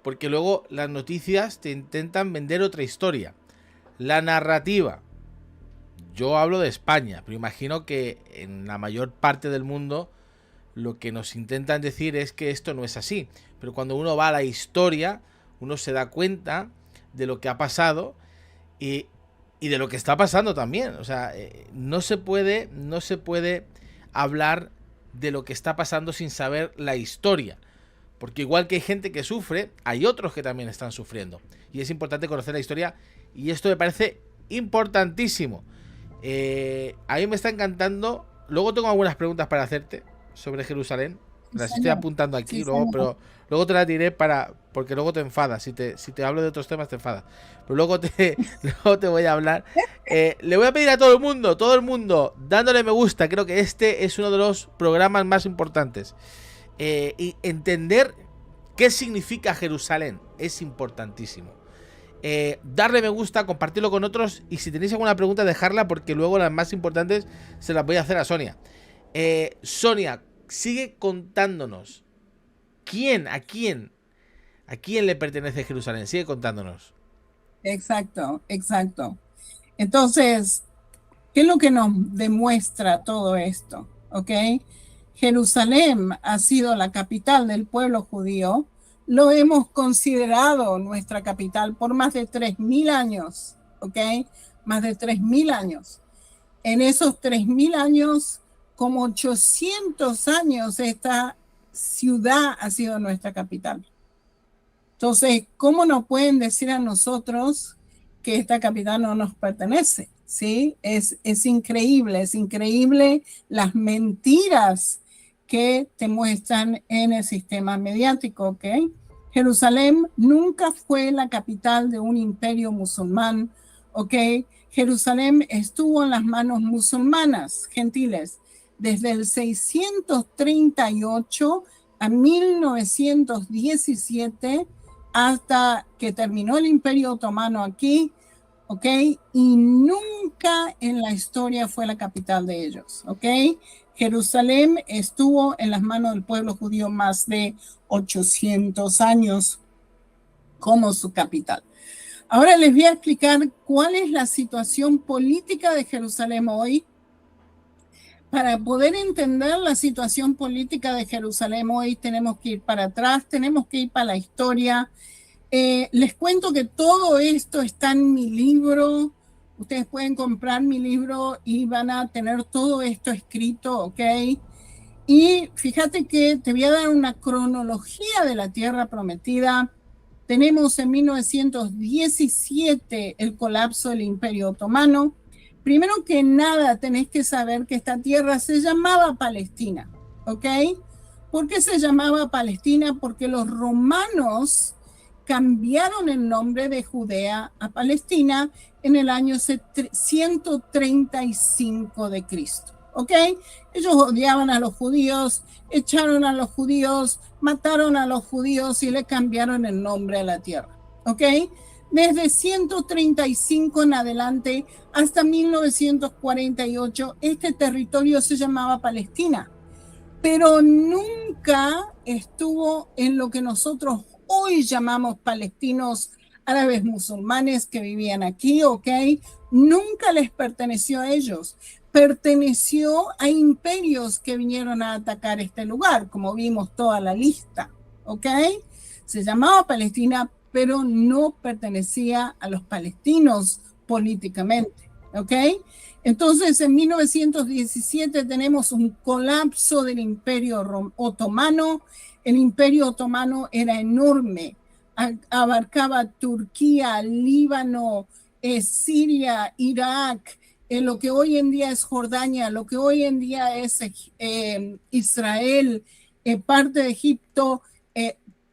porque luego las noticias te intentan vender otra historia. La narrativa. Yo hablo de España, pero imagino que en la mayor parte del mundo lo que nos intentan decir es que esto no es así. Pero cuando uno va a la historia, uno se da cuenta de lo que ha pasado y de lo que está pasando también. O sea, no se puede hablar de lo que está pasando sin saber la historia. Porque igual que hay gente que sufre, hay otros que también están sufriendo. Y es importante conocer la historia, y esto me parece importantísimo. A mí me está encantando. Luego tengo algunas preguntas para hacerte sobre Jerusalén. Las estoy apuntando aquí, sí, pero luego te las diré porque luego te enfadas. Si te hablo de otros temas te enfadas. Pero luego te voy a hablar. Le voy a pedir a todo el mundo, dándole me gusta. Creo que este es uno de los programas más importantes. Y entender qué significa Jerusalén es importantísimo. Darle me gusta, compartirlo con otros, y si tenéis alguna pregunta dejarla, porque luego las más importantes se las voy a hacer a Sonia. Sonia, sigue contándonos a quién le pertenece Jerusalén. Sigue contándonos. Exacto. Entonces, ¿qué es lo que nos demuestra todo esto? ¿Ok? Jerusalén ha sido la capital del pueblo judío. Lo hemos considerado nuestra capital por más de 3.000 años. ¿Ok? Más de 3.000 años. En esos 3.000 años, como 800 años, esta ciudad ha sido nuestra capital. Entonces, ¿cómo nos pueden decir a nosotros que esta capital no nos pertenece? ¿Sí? Es increíble las mentiras que te muestran en el sistema mediático, ¿ok? Jerusalén nunca fue la capital de un imperio musulmán, ¿ok? Jerusalén estuvo en las manos musulmanas, gentiles, desde el 638 a 1917, hasta que terminó el Imperio Otomano aquí, ¿ok? Y nunca en la historia fue la capital de ellos, ¿ok? Jerusalén estuvo en las manos del pueblo judío más de 800 años como su capital. Ahora les voy a explicar cuál es la situación política de Jerusalén hoy. Para poder entender la situación política de Jerusalén hoy, tenemos que ir para atrás, tenemos que ir para la historia. Les cuento que todo esto está en mi libro. Ustedes pueden comprar mi libro y van a tener todo esto escrito, ¿ok? Y fíjate que te voy a dar una cronología de la Tierra Prometida. Tenemos en 1917 el colapso del Imperio Otomano. Primero que nada, tenés que saber que esta tierra se llamaba Palestina, ¿ok? ¿Por qué se llamaba Palestina? Porque los romanos cambiaron el nombre de Judea a Palestina en el año 135 de Cristo. ¿Ok? Ellos odiaban a los judíos, echaron a los judíos, mataron a los judíos y le cambiaron el nombre a la tierra. ¿Ok? Desde 135 en adelante hasta 1948, este territorio se llamaba Palestina, pero nunca estuvo en lo que nosotros hoy llamamos palestinos árabes musulmanes que vivían aquí, ¿ok? Nunca les perteneció a ellos. Perteneció a imperios que vinieron a atacar este lugar, como vimos toda la lista, ¿ok? Se llamaba Palestina, pero no pertenecía a los palestinos políticamente, ¿ok? Entonces, en 1917 tenemos un colapso del Imperio Otomano. El Imperio Otomano era enorme, abarcaba Turquía, Líbano, Siria, Irak, lo que hoy en día es Jordania, lo que hoy en día es Israel, parte de Egipto,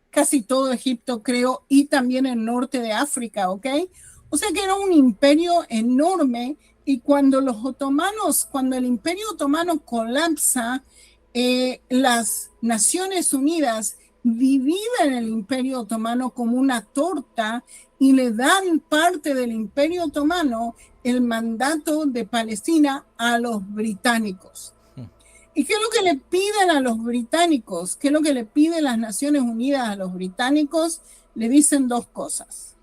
casi todo Egipto creo, y también el norte de África, ¿ok? O sea que era un imperio enorme, y cuando el Imperio Otomano colapsa, las Naciones Unidas dividen el Imperio Otomano como una torta y le dan parte del Imperio Otomano el mandato de Palestina a los británicos. ¿Y qué es lo que le piden a los británicos? ¿Qué es lo que le piden las Naciones Unidas a los británicos? Le dicen dos cosas.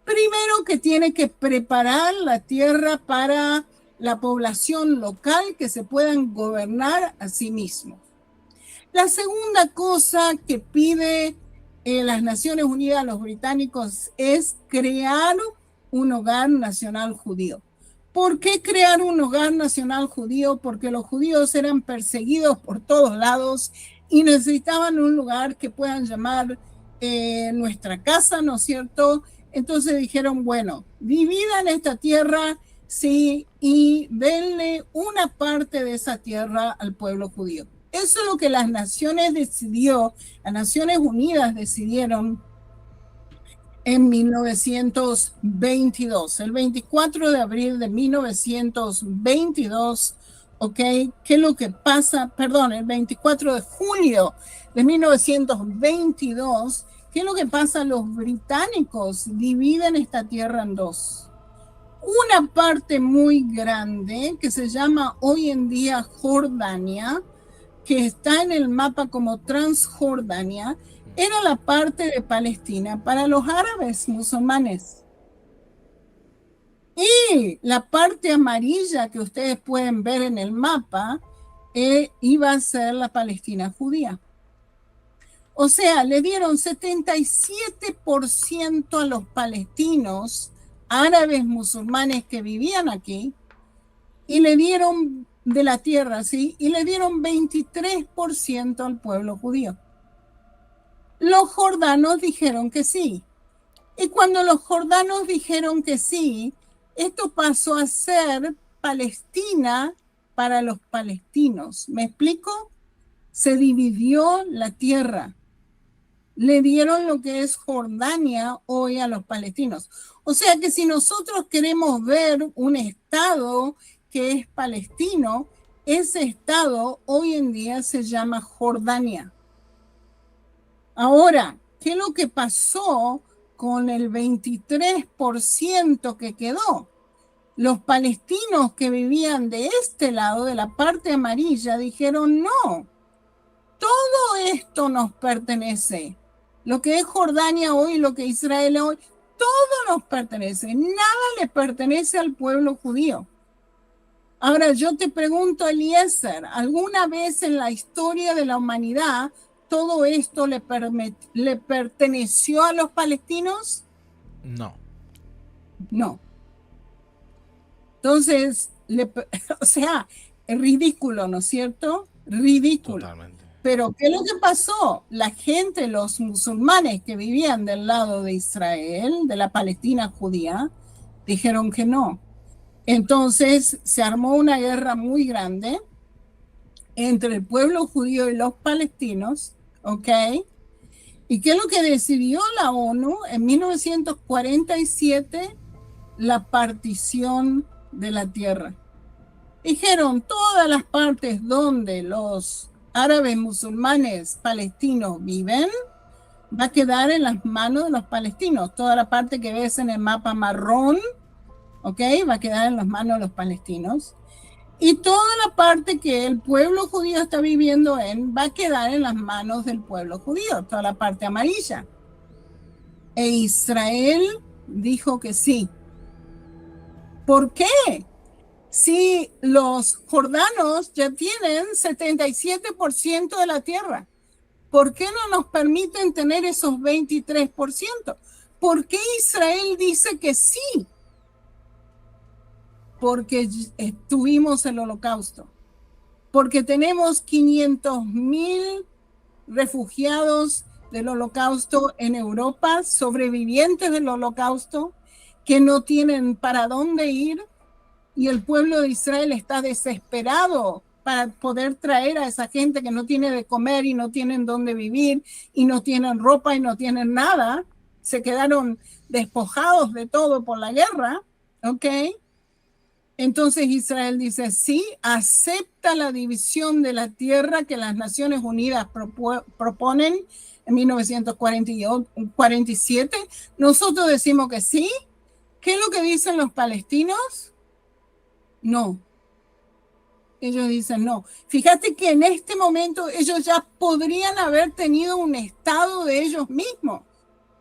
Primero, que tiene que preparar la tierra para la población local, que se puedan gobernar a sí mismos. La segunda cosa que pide las Naciones Unidas a los británicos es crear un hogar nacional judío. ¿Por qué crear un hogar nacional judío? Porque los judíos eran perseguidos por todos lados y necesitaban un lugar que puedan llamar nuestra casa, ¿no es cierto? Entonces dijeron, bueno, dividan esta tierra, sí, y denle una parte de esa tierra al pueblo judío. Eso es lo que las Naciones Unidas decidieron en 1922, el 24 de abril de 1922, ¿ok? ¿Qué es lo que pasa? Perdón, el 24 de julio de 1922, ¿qué es lo que pasa? Los británicos dividen esta tierra en dos. Una parte muy grande que se llama hoy en día Jordania, que está en el mapa como Transjordania, era la parte de Palestina para los árabes musulmanes. Y la parte amarilla que ustedes pueden ver en el mapa iba a ser la Palestina judía. O sea, le dieron 77% a los palestinos árabes musulmanes que vivían aquí, y le dieron de la tierra, ¿sí? Y le dieron 23% al pueblo judío. Los jordanos dijeron que sí. Y cuando los jordanos dijeron que sí, esto pasó a ser Palestina para los palestinos. ¿Me explico? Se dividió la tierra. Le dieron lo que es Jordania hoy a los palestinos. O sea que si nosotros queremos ver un estado que es palestino, ese estado hoy en día se llama Jordania. Ahora, ¿qué es lo que pasó con el 23% que quedó? Los palestinos que vivían de este lado, de la parte amarilla, dijeron no, todo esto nos pertenece. Lo que es Jordania hoy, lo que es Israel hoy, todo nos pertenece. Nada le pertenece al pueblo judío. Ahora yo te pregunto, Eliezer, ¿alguna vez en la historia de la humanidad todo esto le perteneció a los palestinos? No. No. Entonces, o sea, es ridículo, ¿no es cierto? Ridículo. Totalmente. Pero, ¿qué es lo que pasó? La gente, los musulmanes que vivían del lado de Israel, de la Palestina judía, dijeron que no. Entonces, se armó una guerra muy grande entre el pueblo judío y los palestinos, ¿ok? ¿Y qué es lo que decidió la ONU en 1947? La partición de la tierra. Dijeron, todas las partes donde los árabes musulmanes palestinos viven, va a quedar en las manos de los palestinos. Toda la parte que ves en el mapa marrón, ¿ok? Va a quedar en las manos de los palestinos. Y toda la parte que el pueblo judío está viviendo en, va a quedar en las manos del pueblo judío, toda la parte amarilla. E Israel dijo que sí. ¿Por qué? Si los jordanos ya tienen 77% de la tierra, ¿por qué no nos permiten tener esos 23%? ¿Por qué Israel dice que sí? Porque tuvimos el holocausto, porque tenemos 500,000 refugiados del holocausto en Europa, sobrevivientes del holocausto, que no tienen para dónde ir, y el pueblo de Israel está desesperado para poder traer a esa gente que no tiene de comer y no tienen dónde vivir y no tienen ropa y no tienen nada. Se quedaron despojados de todo por la guerra, ¿ok? Entonces Israel dice, sí, acepta la división de la tierra que las Naciones Unidas proponen en 1947. Nosotros decimos que sí. ¿Qué es lo que dicen los palestinos? No. Ellos dicen no. Fíjate que en este momento ellos ya podrían haber tenido un estado de ellos mismos,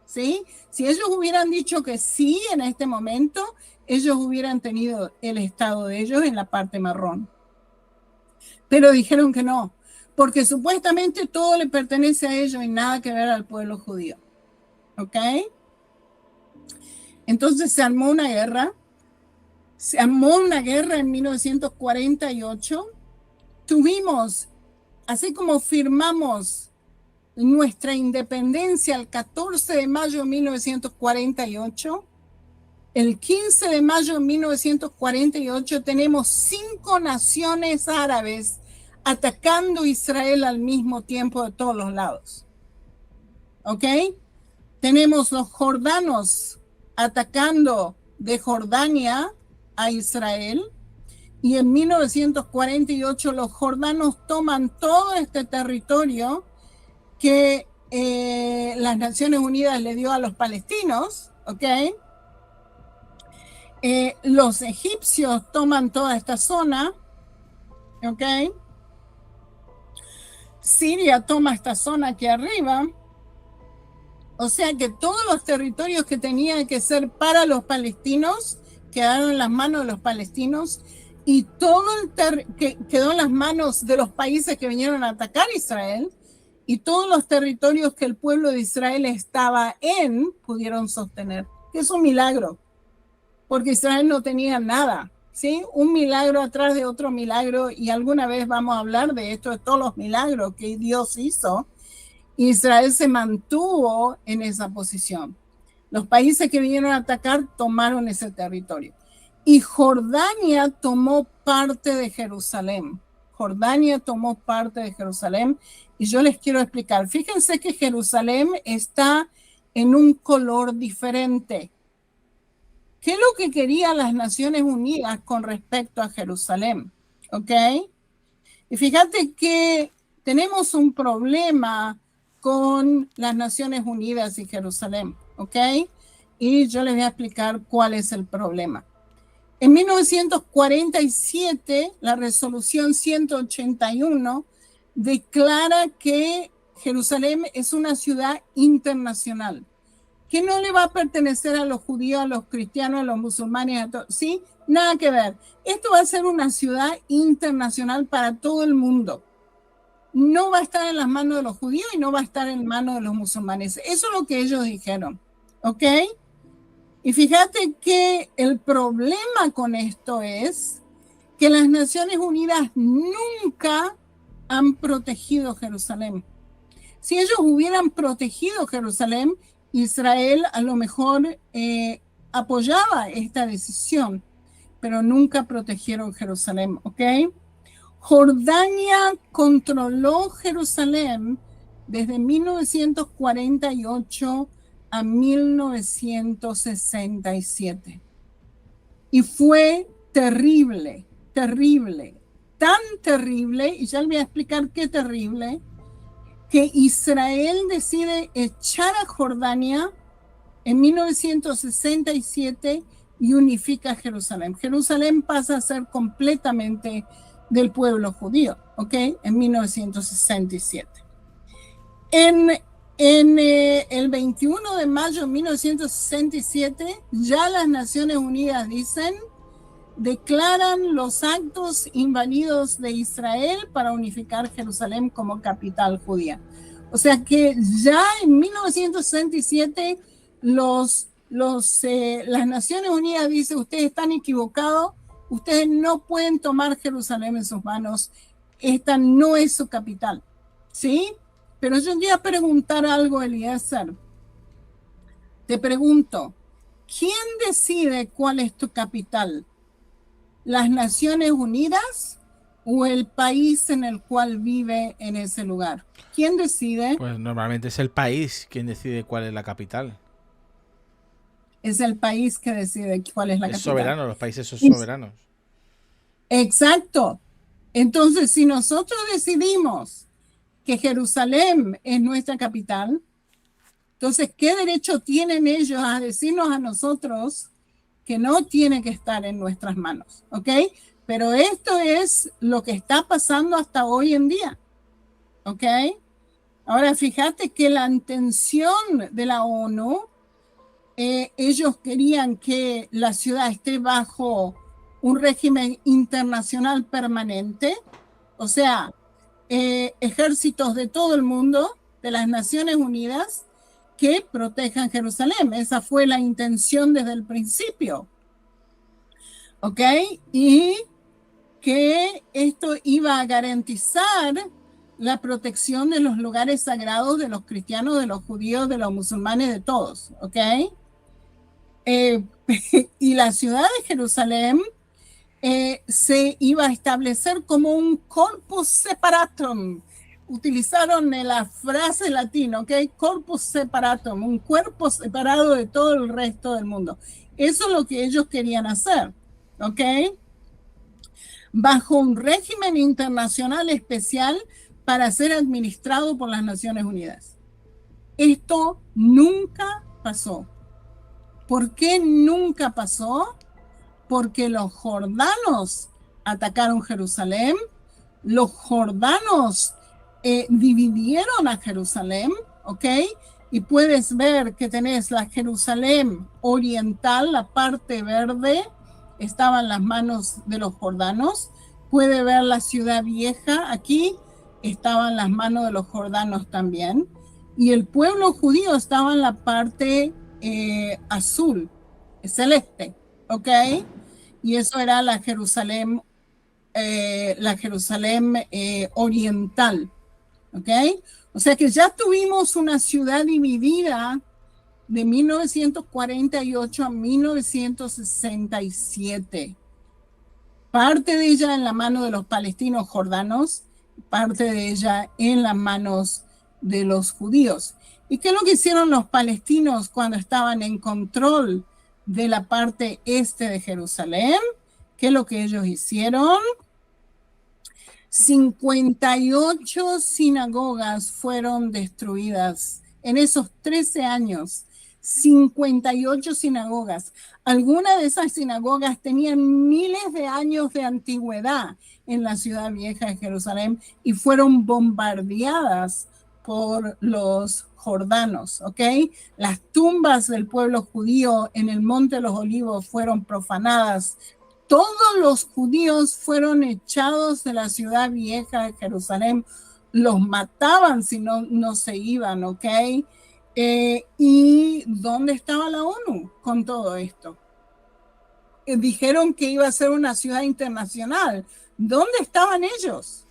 ¿sí? Si ellos hubieran dicho que sí en este momento, ellos hubieran tenido el estado de ellos en la parte marrón. Pero dijeron que no, porque supuestamente todo le pertenece a ellos y nada que ver al pueblo judío. ¿Ok? Entonces se armó una guerra. Se armó una guerra en 1948. Tuvimos, así como firmamos nuestra independencia el 14 de mayo de 1948, el 15 de mayo de 1948 tenemos 5 naciones árabes atacando a Israel al mismo tiempo de todos los lados. ¿Ok? Tenemos los jordanos atacando de Jordania a Israel, y en 1948 los jordanos toman todo este territorio que las Naciones Unidas le dio a los palestinos, ¿ok? Los egipcios toman toda esta zona, ¿ok? Siria toma esta zona aquí arriba. O sea que todos los territorios que tenían que ser para los palestinos quedaron en las manos de los palestinos, y todo que quedó en las manos de los países que vinieron a atacar a Israel, y todos los territorios que el pueblo de Israel estaba en pudieron sostener. Es un milagro, porque Israel no tenía nada, ¿sí? Un milagro atrás de otro milagro, y alguna vez vamos a hablar de esto, de todos los milagros que Dios hizo. Israel se mantuvo en esa posición. Los países que vinieron a atacar tomaron ese territorio. Y Jordania tomó parte de Jerusalén. Jordania tomó parte de Jerusalén. Y yo les quiero explicar. Fíjense que Jerusalén está en un color diferente. ¿Qué es lo que querían las Naciones Unidas con respecto a Jerusalén? ¿Ok? Y fíjate que tenemos un problema con las Naciones Unidas y Jerusalén, ¿ok? Y yo les voy a explicar cuál es el problema. En 1947, la resolución 181 declara que Jerusalén es una ciudad internacional, que no le va a pertenecer a los judíos, a los cristianos, a los musulmanes, a todos, ¿sí? Nada que ver. Esto va a ser una ciudad internacional para todo el mundo. No va a estar en las manos de los judíos y no va a estar en manos de los musulmanes. Eso es lo que ellos dijeron, ¿ok? Y fíjate que el problema con esto es que las Naciones Unidas nunca han protegido Jerusalén. Si ellos hubieran protegido Jerusalén, Israel a lo mejor apoyaba esta decisión, pero nunca protegieron Jerusalén, ¿ok? Jordania controló Jerusalén desde 1948 a 1967. Y fue terrible, terrible, tan terrible, y ya les voy a explicar qué terrible, que Israel decide echar a Jordania en 1967 y unifica Jerusalén. Jerusalén pasa a ser completamente del pueblo judío, ¿ok? En 1967. En el 21 de mayo de 1967, ya las Naciones Unidas declaran los actos inválidos de Israel para unificar Jerusalén como capital judía. O sea que ya en 1967 las Naciones Unidas dicen: ustedes están equivocados, ustedes no pueden tomar Jerusalén en sus manos, esta no es su capital, ¿sí? Pero yo voy a preguntar algo, Eliezer. Te pregunto, ¿quién decide cuál es tu capital? ¿Las Naciones Unidas o el país en el cual vive en ese lugar? ¿Quién decide? Pues normalmente es el país quien decide cuál es la capital. Es el país que decide cuál es la capital. Es soberano, los países son soberanos. Exacto. Entonces, si nosotros decidimos que Jerusalén es nuestra capital, entonces, ¿qué derecho tienen ellos a decirnos a nosotros que no tiene que estar en nuestras manos? ¿Ok? Pero esto es lo que está pasando hasta hoy en día. ¿Ok? Ahora, fíjate que la intención de la ONU, ellos querían que la ciudad esté bajo un régimen internacional permanente, o sea, ejércitos de todo el mundo, de las Naciones Unidas, que protejan Jerusalén. Esa fue la intención desde el principio. ¿Ok? Y que esto iba a garantizar la protección de los lugares sagrados de los cristianos, de los judíos, de los musulmanes, de todos. ¿Ok? Y la ciudad de Jerusalén se iba a establecer como un corpus separatum. Utilizaron la frase latina, ¿ok? Corpus separatum, un cuerpo separado de todo el resto del mundo. Eso es lo que ellos querían hacer, ¿ok? Bajo un régimen internacional especial para ser administrado por las Naciones Unidas. Esto nunca pasó. ¿Por qué nunca pasó? Porque los jordanos atacaron Jerusalén, los jordanos dividieron a Jerusalén, ¿ok? Y puedes ver que tenés la Jerusalén oriental, la parte verde, estaba en las manos de los jordanos. Puede ver la ciudad vieja aquí, estaba en las manos de los jordanos también. Y el pueblo judío estaba en la parte azul, celeste, ¿ok? Y eso era la Jerusalén oriental, ¿ok? O sea que ya tuvimos una ciudad dividida de 1948 a 1967. Parte de ella en la mano de los palestinos jordanos, parte de ella en las manos de los judíos. ¿Y qué es lo que hicieron los palestinos cuando estaban en control de la parte este de Jerusalén? ¿Qué es lo que ellos hicieron? 58 sinagogas fueron destruidas en esos 13 años. 58 sinagogas. Algunas de esas sinagogas tenían miles de años de antigüedad en la ciudad vieja de Jerusalén y fueron bombardeadas por los jordanos, ¿ok? Las tumbas del pueblo judío en el Monte de los Olivos fueron profanadas. Todos los judíos fueron echados de la ciudad vieja de Jerusalén. Los mataban si no se iban, ¿ok? ¿Y dónde estaba la ONU con todo esto? Dijeron que iba a ser una ciudad internacional. ¿Dónde estaban ellos?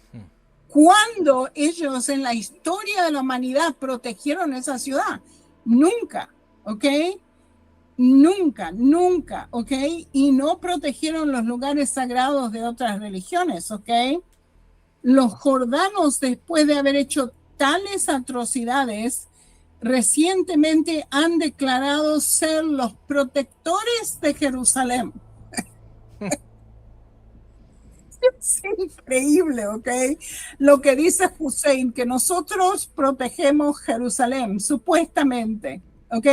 ¿Cuándo ellos en la historia de la humanidad protegieron esa ciudad? Nunca, ¿ok? Nunca, nunca, ¿ok? Y no protegieron los lugares sagrados de otras religiones, ¿ok? Los jordanos, después de haber hecho tales atrocidades, recientemente han declarado ser los protectores de Jerusalén. Es increíble, ¿ok? Lo que dice Hussein, que nosotros protegemos Jerusalén, supuestamente, ¿ok?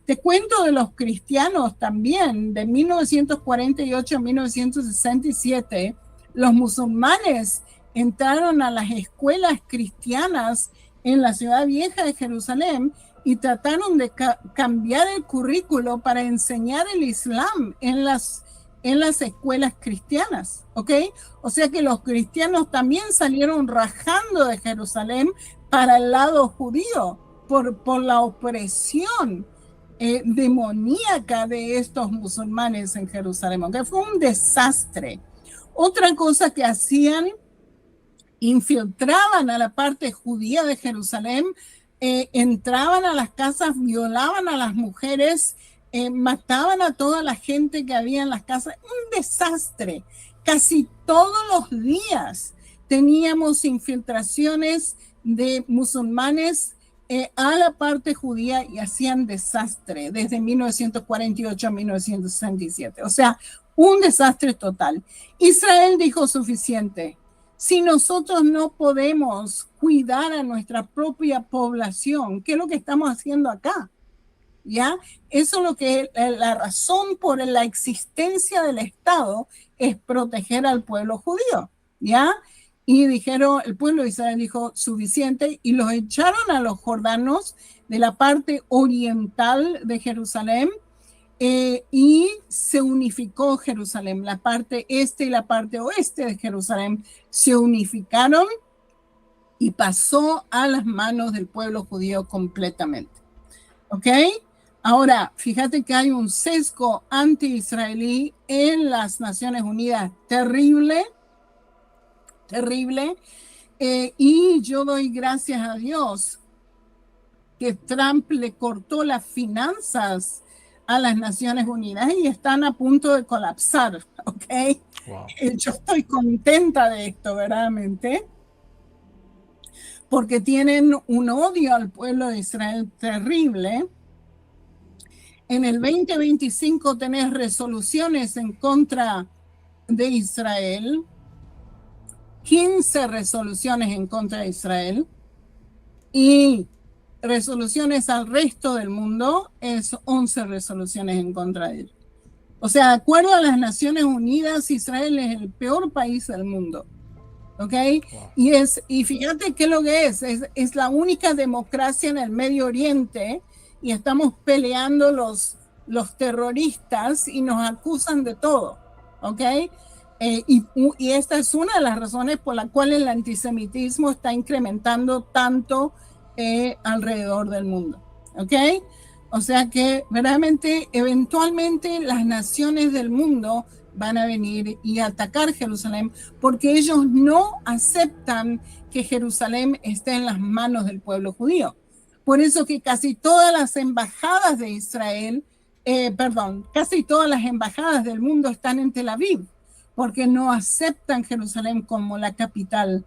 Te cuento de los cristianos también, de 1948 a 1967, los musulmanes entraron a las escuelas cristianas en la ciudad vieja de Jerusalén y trataron de cambiar el currículo para enseñar el Islam en las escuelas cristianas, ¿ok? O sea que los cristianos también salieron rajando de Jerusalén para el lado judío por la opresión demoníaca de estos musulmanes en Jerusalén, ¿ok? Fue un desastre. Otra cosa que hacían, infiltraban a la parte judía de Jerusalén, entraban a las casas, violaban a las mujeres, mataban a toda la gente que había en las casas. Un desastre. Casi todos los días teníamos infiltraciones de musulmanes a la parte judía y hacían desastre desde 1948 a 1967. O sea, un desastre total. Israel dijo suficiente. Si nosotros no podemos cuidar a nuestra propia población, ¿qué es lo que estamos haciendo acá? ¿Ya? Eso es lo que la razón por la existencia del Estado es proteger al pueblo judío, ¿ya? Y dijeron, el pueblo de Israel dijo suficiente y los echaron a los jordanos de la parte oriental de Jerusalén y se unificó Jerusalén. La parte este y la parte oeste de Jerusalén se unificaron y pasó a las manos del pueblo judío completamente. ¿Ok? Ahora, fíjate que hay un sesgo anti-israelí en las Naciones Unidas terrible, terrible, y yo doy gracias a Dios que Trump le cortó las finanzas a las Naciones Unidas y están a punto de colapsar, ¿ok? Wow. Yo estoy contenta de esto, verdaderamente, porque tienen un odio al pueblo de Israel terrible. En el 2025 tenés resoluciones en contra de Israel, 15 resoluciones en contra de Israel, y resoluciones al resto del mundo es 11 resoluciones en contra de él. O sea, de acuerdo a las Naciones Unidas, Israel es el peor país del mundo. ¿Ok? Wow. Y fíjate qué es lo que es la única democracia en el Medio Oriente y estamos peleando los terroristas y nos acusan de todo. ¿Ok? Y esta es una de las razones por la cual el antisemitismo está incrementando tanto alrededor del mundo. ¿Ok? O sea que verdaderamente, eventualmente las naciones del mundo van a venir y atacar Jerusalén porque ellos no aceptan que Jerusalén esté en las manos del pueblo judío. Por eso que casi todas las embajadas de Israel, casi todas las embajadas del mundo están en Tel Aviv, porque no aceptan Jerusalén como la capital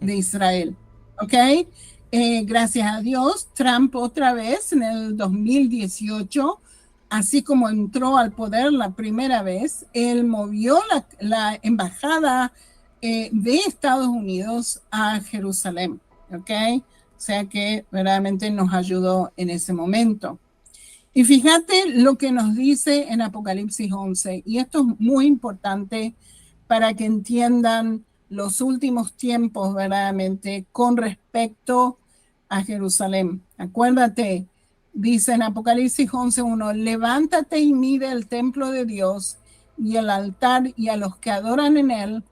de Israel. ¿Ok? Gracias a Dios, Trump otra vez en el 2018, así como entró al poder la primera vez, él movió la embajada de Estados Unidos a Jerusalén, ¿ok? O sea que verdaderamente nos ayudó en ese momento. Y fíjate lo que nos dice en Apocalipsis 11, y esto es muy importante para que entiendan los últimos tiempos verdaderamente con respecto a Jerusalén. Acuérdate, dice en Apocalipsis 11:1, levántate y mide el templo de Dios y el altar y a los que adoran en él,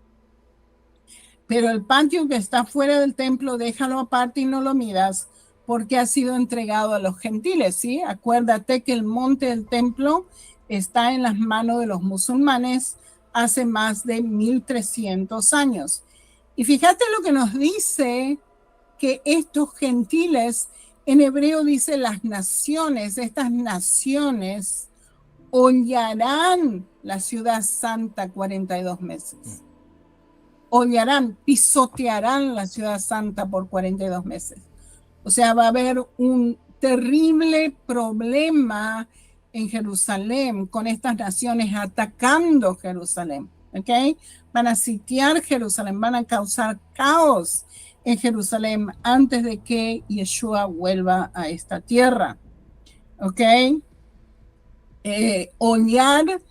pero el patio que está fuera del templo déjalo aparte y no lo midas, porque ha sido entregado a los gentiles, ¿sí? Acuérdate que el monte del templo está en las manos de los musulmanes hace más de 1300 años. Y fíjate lo que nos dice que estos gentiles, en hebreo dice las naciones, estas naciones hollarán la ciudad santa 42 meses. hollarán, pisotearán la ciudad santa por 42 meses. O sea, va a haber un terrible problema en Jerusalén con estas naciones atacando Jerusalén, ¿ok? Van a sitiar Jerusalén, van a causar caos en Jerusalén antes de que Yeshua vuelva a esta tierra, ¿ok? Hollar,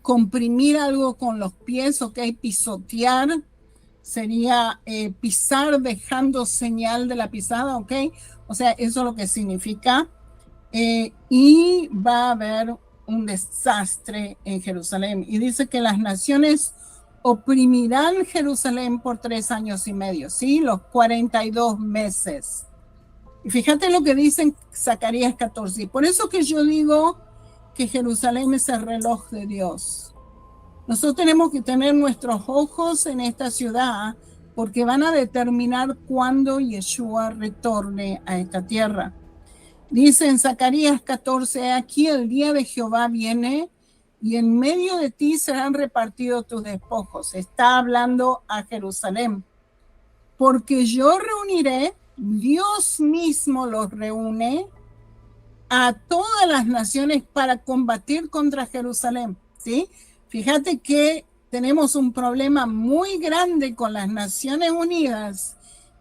comprimir algo con los pies, ¿ok? Pisotear sería pisar dejando señal de la pisada, ¿ok? O sea, eso es lo que significa. Y va a haber un desastre en Jerusalén. Y dice que las naciones oprimirán Jerusalén por 3 años y medio, ¿sí? Los 42 meses. Y fíjate lo que dice en Zacarías 14. Y por eso que yo digo que Jerusalén es el reloj de Dios. Nosotros tenemos que tener nuestros ojos en esta ciudad porque van a determinar cuándo Yeshua retorne a esta tierra. Dice en Zacarías 14, aquí el día de Jehová viene y en medio de ti serán repartidos tus despojos. Está hablando a Jerusalén. Porque yo reuniré, Dios mismo los reúne a todas las naciones para combatir contra Jerusalén, ¿sí? Fíjate que tenemos un problema muy grande con las Naciones Unidas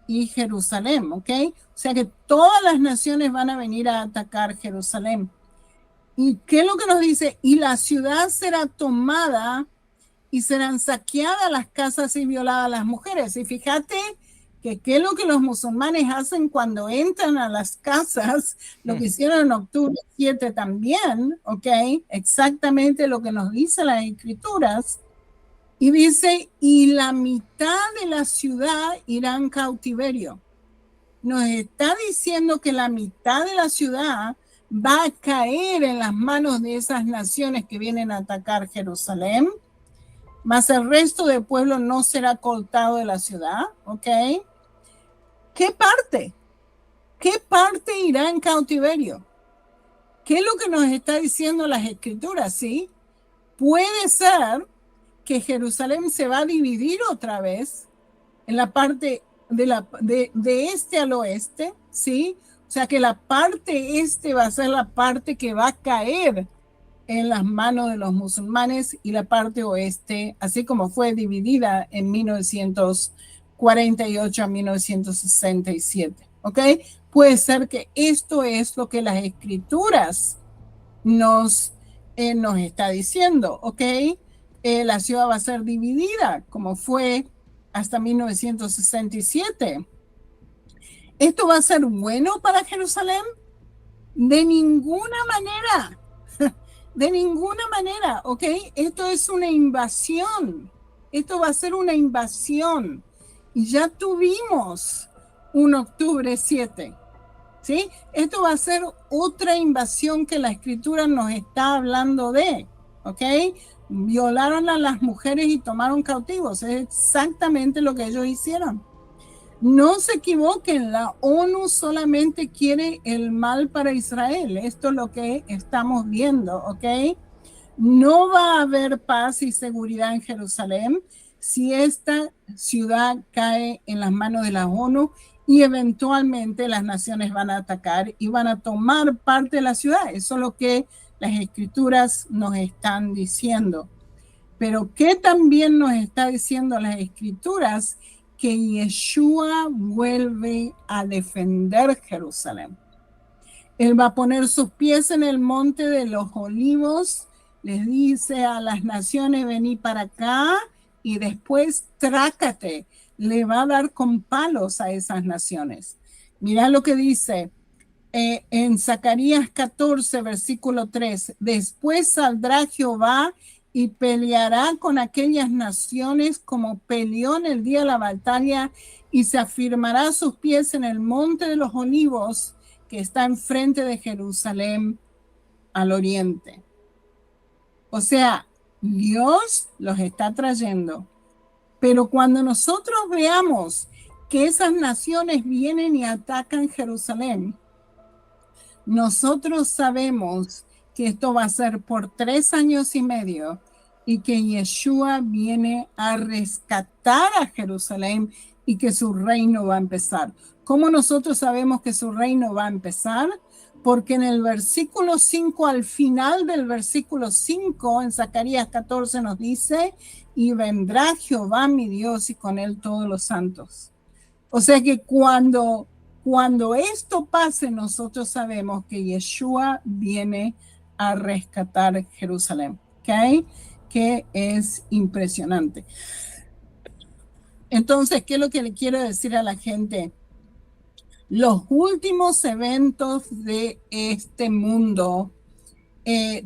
y Jerusalén, ¿ok? O sea que todas las naciones van a venir a atacar Jerusalén. ¿Y qué es lo que nos dice? Y la ciudad será tomada y serán saqueadas las casas y violadas las mujeres. Y fíjate que qué es lo que los musulmanes hacen cuando entran a las casas, lo que hicieron en octubre 7 también, ¿ok? Exactamente lo que nos dicen las escrituras. Y dice, y la mitad de la ciudad irá en cautiverio. Nos está diciendo que la mitad de la ciudad va a caer en las manos de esas naciones que vienen a atacar Jerusalén, más el resto del pueblo no será cortado de la ciudad, ¿ok? ¿Qué parte? ¿Qué parte irá en cautiverio? ¿Qué es lo que nos está diciendo las escrituras? ¿Sí? Puede ser que Jerusalén se va a dividir otra vez en la parte de este al oeste, ¿sí? O sea que la parte este va a ser la parte que va a caer en las manos de los musulmanes y la parte oeste, así como fue dividida en 1948 a 1967, ¿ok? Puede ser que esto es lo que las escrituras nos está diciendo, ¿ok? La ciudad va a ser dividida como fue hasta 1967. ¿Esto va a ser bueno para Jerusalén? De ninguna manera. De ninguna manera, ¿ok? Esto es una invasión. Esto va a ser una invasión. Y ya tuvimos un octubre 7, ¿sí? Esto va a ser otra invasión que la escritura nos está hablando de, ¿ok? Violaron a las mujeres y tomaron cautivos. Es exactamente lo que ellos hicieron. No se equivoquen, la ONU solamente quiere el mal para Israel. Esto es lo que estamos viendo, ¿ok? No va a haber paz y seguridad en Jerusalén si esta ciudad cae en las manos de la ONU y eventualmente las naciones van a atacar y van a tomar parte de la ciudad. Eso es lo que las escrituras nos están diciendo. Pero ¿qué también nos está diciendo las escrituras? Que Yeshua vuelve a defender Jerusalén. Él va a poner sus pies en el monte de los olivos, les dice a las naciones, vení para acá, y después trácate, le va a dar con palos a esas naciones. Mira lo que dice en Zacarías 14, versículo 3, después saldrá Jehová y peleará con aquellas naciones como peleó en el día de la batalla y se afirmará sus pies en el monte de los olivos que está enfrente de Jerusalén al oriente. O sea, Dios los está trayendo. Pero cuando nosotros veamos que esas naciones vienen y atacan Jerusalén, nosotros sabemos que esto va a ser por 3 años y medio y que Yeshua viene a rescatar a Jerusalén y que su reino va a empezar. ¿Cómo nosotros sabemos que su reino va a empezar? Porque en el versículo 5, al final del versículo 5, en Zacarías 14 nos dice, y vendrá Jehová mi Dios y con él todos los santos. O sea que cuando esto pase, nosotros sabemos que Yeshua viene a rescatar Jerusalén. ¿Ok? Que es impresionante. Entonces, ¿qué es lo que le quiero decir a la gente? Los últimos eventos de este mundo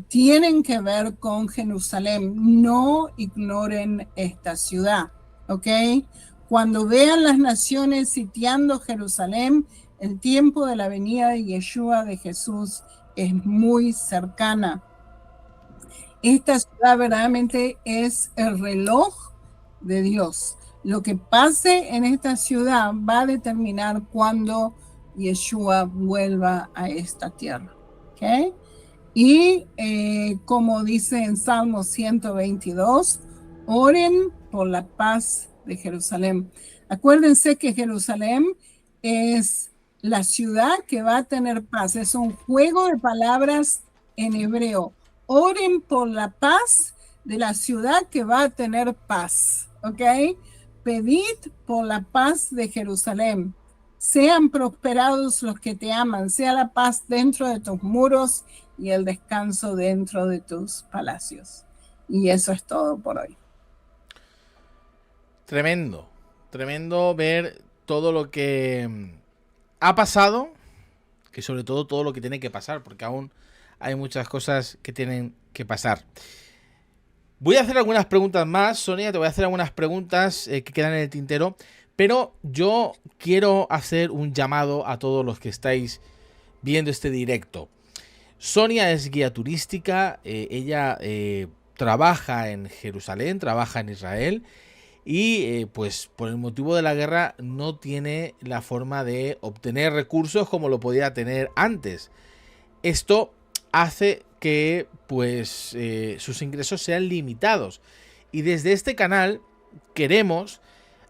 tienen que ver con Jerusalén. No ignoren esta ciudad, ¿ok? Cuando vean las naciones sitiando Jerusalén, el tiempo de la venida de Yeshua, de Jesús, es muy cercana. Esta ciudad verdaderamente es el reloj de Dios. Lo que pase en esta ciudad va a determinar cuándo Yeshua vuelva a esta tierra. ¿Okay? Y como dice en Salmo 122, oren por la paz de Jerusalén. Acuérdense que Jerusalén es la ciudad que va a tener paz. Es un juego de palabras en hebreo. Oren por la paz de la ciudad que va a tener paz. ¿Ok? Pedid por la paz de Jerusalén. Sean prosperados los que te aman. Sea la paz dentro de tus muros y el descanso dentro de tus palacios. Y eso es todo por hoy. Tremendo. Tremendo ver todo lo que ha pasado, que sobre todo lo que tiene que pasar, porque aún hay muchas cosas que tienen que pasar. Voy a hacer algunas preguntas más, Sonia, te voy a hacer algunas preguntas que quedan en el tintero, pero yo quiero hacer un llamado a todos los que estáis viendo este directo. Sonia es guía turística, ella trabaja en Jerusalén, trabaja en Israel y pues por el motivo de la guerra no tiene la forma de obtener recursos como lo podía tener antes. Esto hace que pues sus ingresos sean limitados y desde este canal queremos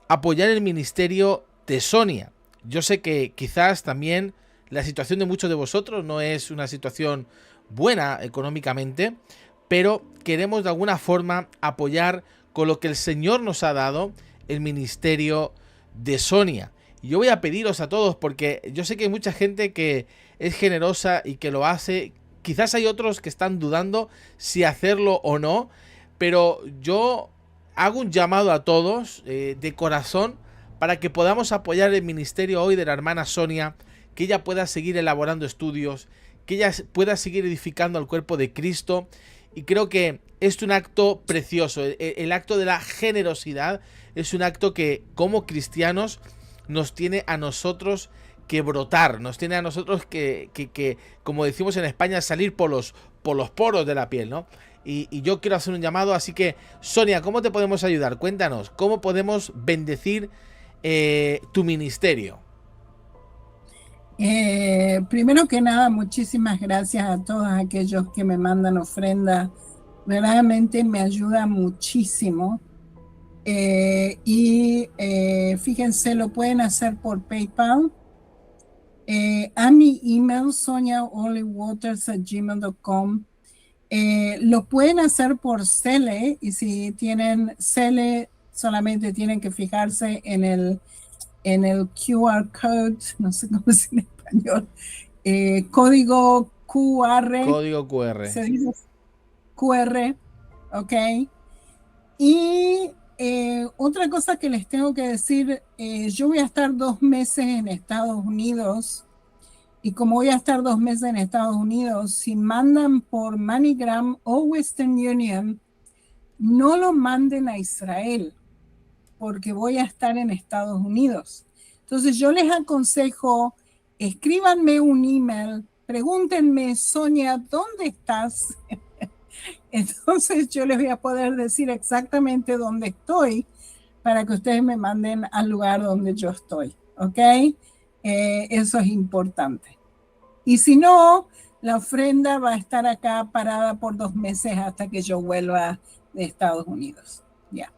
apoyar el ministerio de Sonia. Yo sé que quizás también la situación de muchos de vosotros no es una situación buena económicamente, pero queremos de alguna forma apoyar con lo que el Señor nos ha dado el ministerio de Sonia. Y yo voy a pediros a todos, porque yo sé que hay mucha gente que es generosa y que lo hace. Quizás hay otros que están dudando si hacerlo o no, pero yo hago un llamado a todos de corazón para que podamos apoyar el ministerio hoy de la hermana Sonia, que ella pueda seguir elaborando estudios, que ella pueda seguir edificando al cuerpo de Cristo. Y creo que es un acto precioso. El acto de la generosidad es un acto que como cristianos nos tiene a nosotros que brotar, nos tiene a nosotros que como decimos en España, salir por los poros de la piel, ¿no? Y yo quiero hacer un llamado, así que Sonia, ¿cómo te podemos ayudar? Cuéntanos, ¿cómo podemos bendecir tu ministerio? Primero que nada, muchísimas gracias a todos aquellos que me mandan ofrendas. Verdaderamente me ayuda muchísimo. Fíjense, lo pueden hacer por PayPal. A mi email, soniaolivewaters@gmail.com. Lo pueden hacer por Cele, y si tienen Cele, solamente tienen que fijarse en el QR code, no sé cómo es en español, código QR. Código QR. Se dice QR, ok. Y otra cosa que les tengo que decir, yo voy a estar 2 meses en Estados Unidos, y como voy a estar 2 meses en Estados Unidos, si mandan por MoneyGram o Western Union, no lo manden a Israel, porque voy a estar en Estados Unidos. Entonces yo les aconsejo, escríbanme un email, pregúntenme, Sonia, ¿dónde estás? Entonces yo les voy a poder decir exactamente dónde estoy para que ustedes me manden al lugar donde yo estoy, ¿ok? Eso es importante. Y si no, la ofrenda va a estar acá parada por 2 meses hasta que yo vuelva de Estados Unidos. Ya.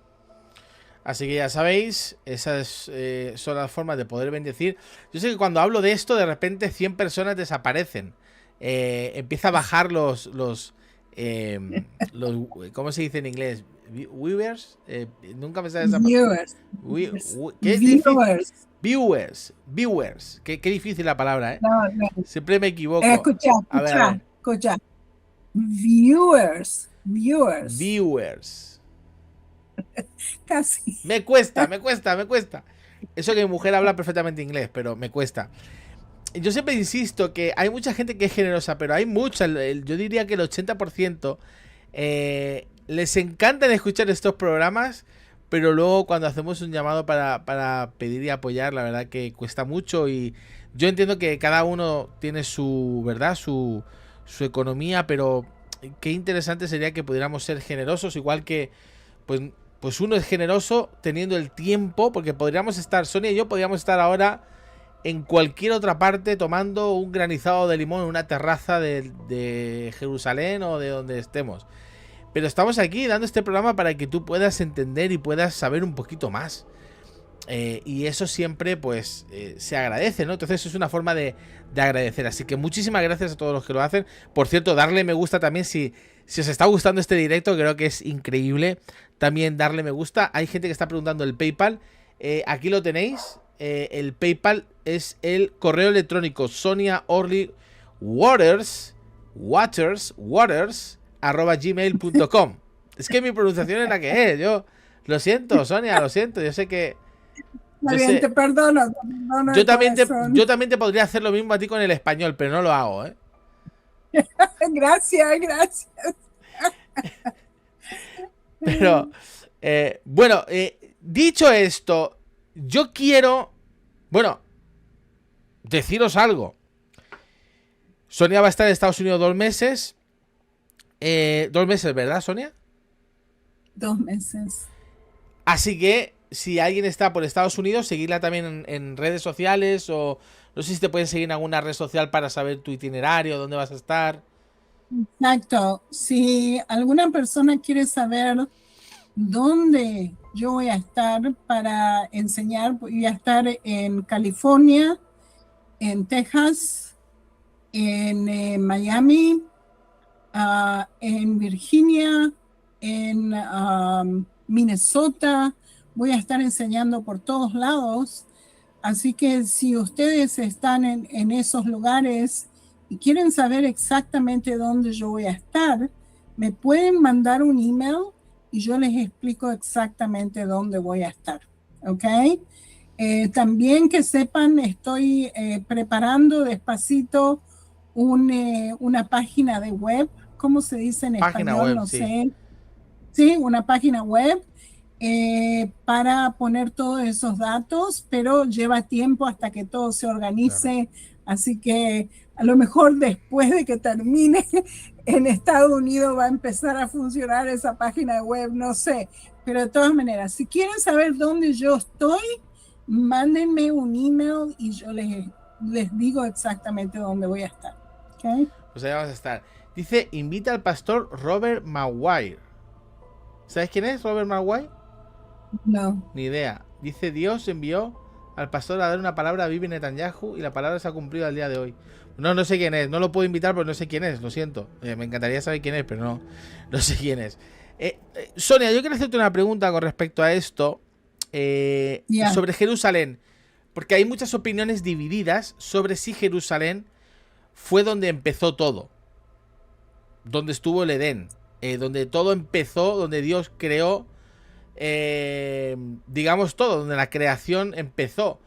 Así que ya sabéis, esas son las formas de poder bendecir. Yo sé que cuando hablo de esto, de repente 100 personas desaparecen. Empieza a bajar los ¿cómo se dice en inglés? Viewers. Nunca me sale esa palabra. ¿Qué es Viewers. Viewers. Qué difícil la palabra, ¿eh? No, no. Siempre me equivoco. Escucha. Viewers. Casi. Me cuesta. Eso que mi mujer habla perfectamente inglés, pero me cuesta. Yo siempre insisto que hay mucha gente que es generosa, pero hay mucha, yo diría que el 80% les encantan escuchar estos programas, pero luego cuando hacemos un llamado para pedir y apoyar, la verdad que cuesta mucho. Y yo entiendo que cada uno tiene su, ¿verdad? Su economía, pero qué interesante sería que pudiéramos ser generosos, igual que pues uno es generoso teniendo el tiempo, porque podríamos estar, Sonia y yo podríamos estar ahora en cualquier otra parte tomando un granizado de limón en una terraza de Jerusalén o de donde estemos. Pero estamos aquí dando este programa para que tú puedas entender y puedas saber un poquito más. Y eso siempre pues se agradece, ¿no? Entonces es una forma de agradecer. Así que muchísimas gracias a todos los que lo hacen. Por cierto, darle me gusta también si os está gustando este directo, creo que es increíble. También darle me gusta. Hay gente que está preguntando el PayPal. Aquí lo tenéis. El PayPal es el correo electrónico soniaorlywaters@gmail.com. Es que mi pronunciación es la que es. Yo lo siento, Sonia, lo siento. Yo sé que Te perdono. Yo también te podría hacer lo mismo a ti con el español, pero no lo hago, ¿eh? Gracias. Pero, bueno, dicho esto, yo quiero, deciros algo. Sonia va a estar en Estados Unidos 2 meses. 2 meses, ¿verdad, Sonia? 2 meses. Así que si alguien está por Estados Unidos, seguirla también en redes sociales, o no sé si te pueden seguir en alguna red social para saber tu itinerario, dónde vas a estar. Exacto. Si alguna persona quiere saber dónde yo voy a estar para enseñar, voy a estar en California, en Texas, en Miami, en Virginia, en Minnesota. Voy a estar enseñando por todos lados. Así que si ustedes están en esos lugares y quieren saber exactamente dónde yo voy a estar, me pueden mandar un email y yo les explico exactamente dónde voy a estar. ¿Ok? También que sepan, estoy preparando despacito una página de web. ¿Cómo se dice en Página español? web, No sí. sé. Sí, una página web para poner todos esos datos, pero lleva tiempo hasta que todo se organice. Claro. Así que a lo mejor después de que termine en Estados Unidos va a empezar a funcionar esa página web, no sé. Pero de todas maneras, si quieren saber dónde yo estoy, mándenme un email y yo les digo exactamente dónde voy a estar. ¿Okay? Pues allá vamos a estar. Dice, invita al pastor Robert Maguire. ¿Sabes quién es Robert Maguire? No. Ni idea. Dice, Dios envió al pastor a dar una palabra a Bibi Netanyahu y la palabra se ha cumplido al día de hoy. No sé quién es. No lo puedo invitar porque no sé quién es. Lo siento. Me encantaría saber quién es, pero no sé quién es. Sonia, yo quiero hacerte una pregunta con respecto a esto. Sobre Jerusalén. Porque hay muchas opiniones divididas sobre si Jerusalén fue donde empezó todo. Donde estuvo el Edén. Donde todo empezó, donde Dios creó, digamos todo, donde la creación empezó.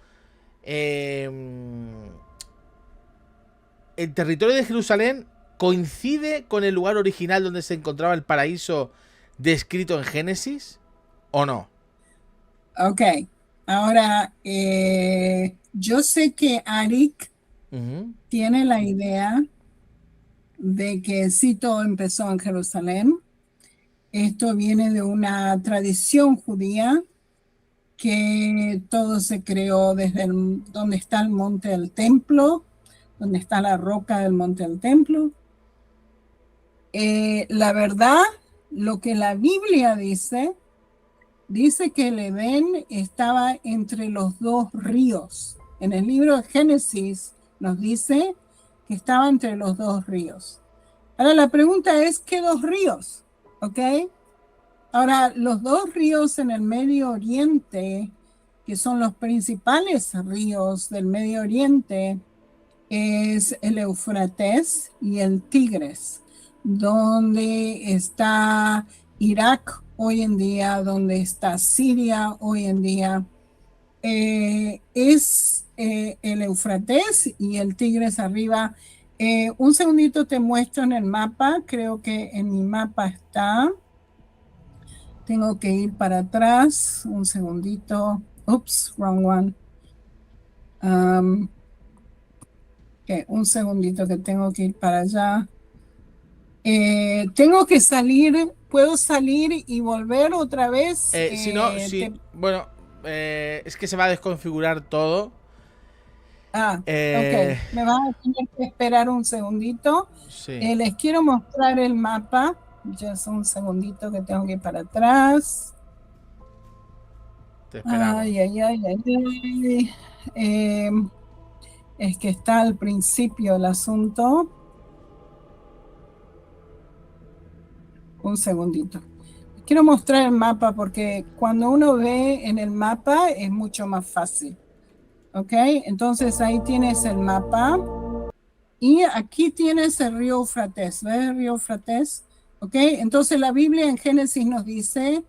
¿El territorio de Jerusalén coincide con el lugar original donde se encontraba el paraíso descrito en Génesis o no? Ok, ahora yo sé que Arik tiene la idea de que sí todo empezó en Jerusalén. Esto viene de una tradición judía que todo se creó desde donde está el monte del templo, donde está la roca del monte del templo. La verdad, lo que la Biblia dice que el Edén estaba entre los dos ríos. En el libro de Génesis nos dice que estaba entre los dos ríos. Ahora la pregunta es, ¿qué dos ríos? ¿Ok? Ahora, los dos ríos en el Medio Oriente, que son los principales ríos del Medio Oriente, es el Éufrates y el Tigris, donde está Irak hoy en día, donde está Siria hoy en día. Es el Éufrates y el Tigris arriba. Un segundito te muestro en el mapa, creo que en mi mapa está. Tengo que ir para atrás, un segundito. Oops, wrong one. Un segundito que tengo que ir para allá. Tengo que salir, ¿puedo salir y volver otra vez? Si no, bueno, es que se va a desconfigurar todo. Ok, me vas a tener que esperar un segundito. Sí. Les quiero mostrar el mapa. Ya es un segundito que tengo que ir para atrás. Te esperamos. Ay. Es que está al principio el asunto. Un segundito. Quiero mostrar el mapa porque cuando uno ve en el mapa es mucho más fácil. ¿Ok? Entonces ahí tienes el mapa. Y aquí tienes el río Éufrates. ¿Ves el río Éufrates? ¿Ok? Entonces la Biblia en Génesis nos dice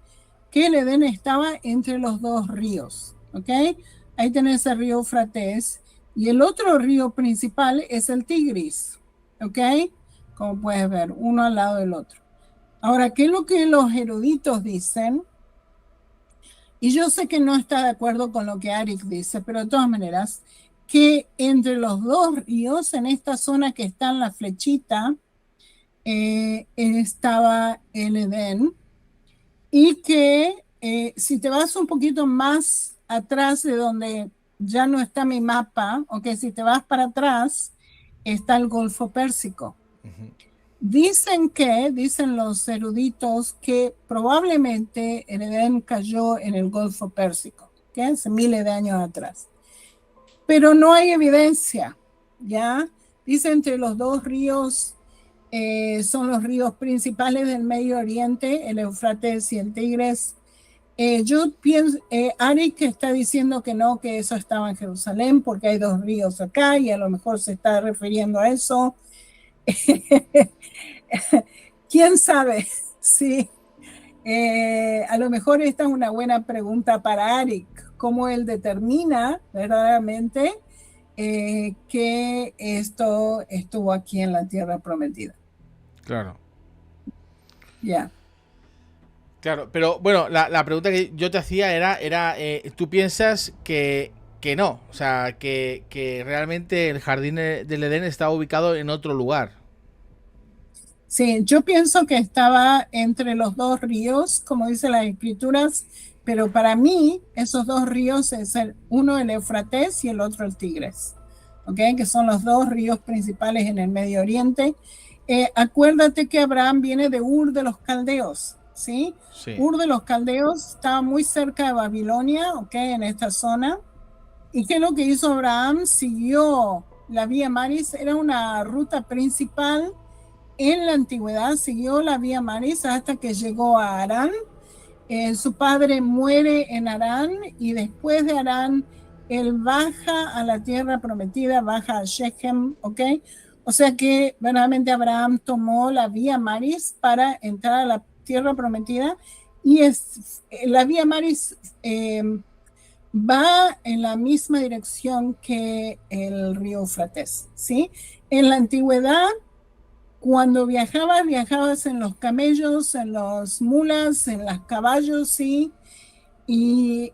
que el Edén estaba entre los dos ríos. ¿Ok? Ahí tenés el río Éufrates. Y el otro río principal es el Tigris. ¿Ok? Como puedes ver, uno al lado del otro. Ahora, ¿qué es lo que los eruditos dicen? Y yo sé que no está de acuerdo con lo que Arik dice, pero de todas maneras, que entre los dos ríos, en esta zona que está en la flechita, estaba el Edén, y que si te vas un poquito más atrás de donde ya no está mi mapa, ok, si te vas para atrás, está el Golfo Pérsico. Dicen los eruditos que probablemente el Edén cayó en el Golfo Pérsico, que hace miles de años atrás. Pero no hay evidencia, ¿ya? Dice entre los dos ríos, son los ríos principales del Medio Oriente, el Éufrates y el Tigris. Yo pienso, Arik está diciendo que no, que eso estaba en Jerusalén, porque hay dos ríos acá, y a lo mejor se está refiriendo a eso. ¿Quién sabe? Sí. A lo mejor esta es una buena pregunta para Arik, cómo él determina verdaderamente que esto estuvo aquí en la tierra prometida. Claro. Ya. Claro, pero bueno, la pregunta que yo te hacía era ¿tú piensas que no? O sea, que realmente el jardín del Edén está ubicado en otro lugar. Sí, yo pienso que estaba entre los dos ríos, como dicen las escrituras, pero para mí esos dos ríos es uno el Éufrates y el otro el Tigris, ¿ok? Que son los dos ríos principales en el Medio Oriente. Acuérdate que Abraham viene de Ur de los Caldeos, ¿sí? Sí. Ur de los Caldeos estaba muy cerca de Babilonia, ¿ok? En esta zona. ¿Y qué es lo que hizo Abraham? Siguió la Vía Maris, era una ruta principal. En la antigüedad siguió la Vía Maris hasta que llegó a Harán. Su padre muere en Harán y después de Harán él baja a la tierra prometida, baja a Shechem, ¿ok? O sea que verdaderamente Abraham tomó la Vía Maris para entrar a la tierra prometida y la Vía Maris va en la misma dirección que el río Éufrates, ¿sí? En la antigüedad, cuando viajabas en los camellos, en los mulas, en los caballos, sí. Y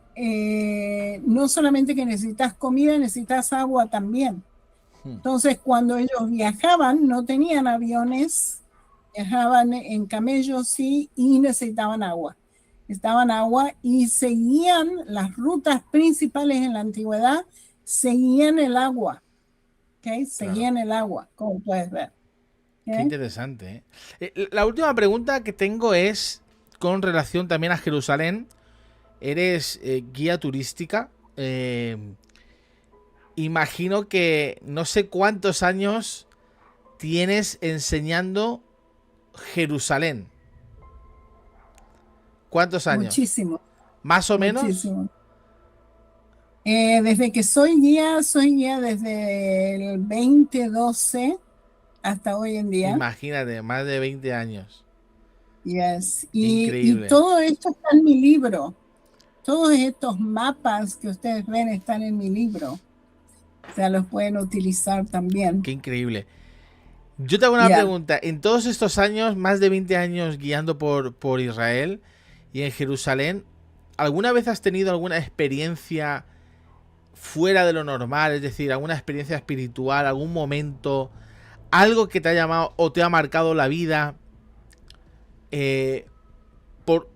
no solamente que necesitas comida, necesitas agua también. Entonces, cuando ellos viajaban, no tenían aviones, viajaban en camellos, sí, y necesitaban agua. Necesitaban agua y seguían las rutas principales en la antigüedad, seguían el agua, ¿ok? Seguían el agua, como puedes ver. Qué interesante, ¿eh? La última pregunta que tengo es con relación también a Jerusalén. Eres guía turística. Imagino que no sé cuántos años tienes enseñando Jerusalén. ¿Cuántos años? Muchísimo, ¿Más o menos? muchísimo. Desde que soy guía desde el 2012 hasta hoy en día. Imagínate, más de 20 años. Yes. Y Increíble. todo esto está en mi libro. Todos estos mapas que ustedes ven están en mi libro. O sea, los pueden utilizar también. Qué increíble. Yo te hago una Ya. pregunta. En todos estos años, más de 20 años guiando por Israel y en Jerusalén, ¿alguna vez has tenido alguna experiencia fuera de lo normal? Es decir, alguna experiencia espiritual, algún momento, algo que te ha llamado o te ha marcado la vida. Por,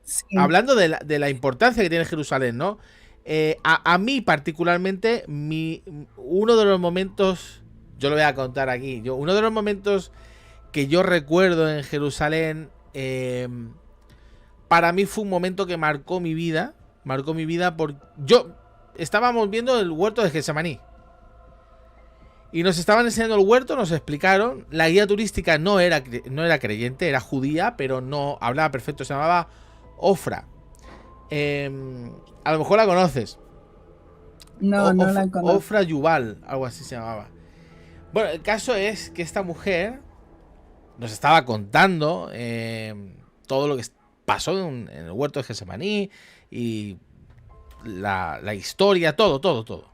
Sí. hablando de la importancia que tiene Jerusalén, ¿no? A mí particularmente, uno de los momentos, yo lo voy a contar aquí, uno de los momentos que yo recuerdo en Jerusalén, para mí fue un momento que marcó mi vida porque estábamos viendo el huerto de Getsemaní. Y nos estaban enseñando el huerto, nos explicaron. La guía turística no era creyente, era judía, pero no hablaba perfecto, se llamaba Ofra. A lo mejor la conoces. No, no la conozco. Ofra Yuval, algo así se llamaba. Bueno, el caso es que esta mujer nos estaba contando todo lo que pasó en el huerto de Getsemaní y la historia, todo.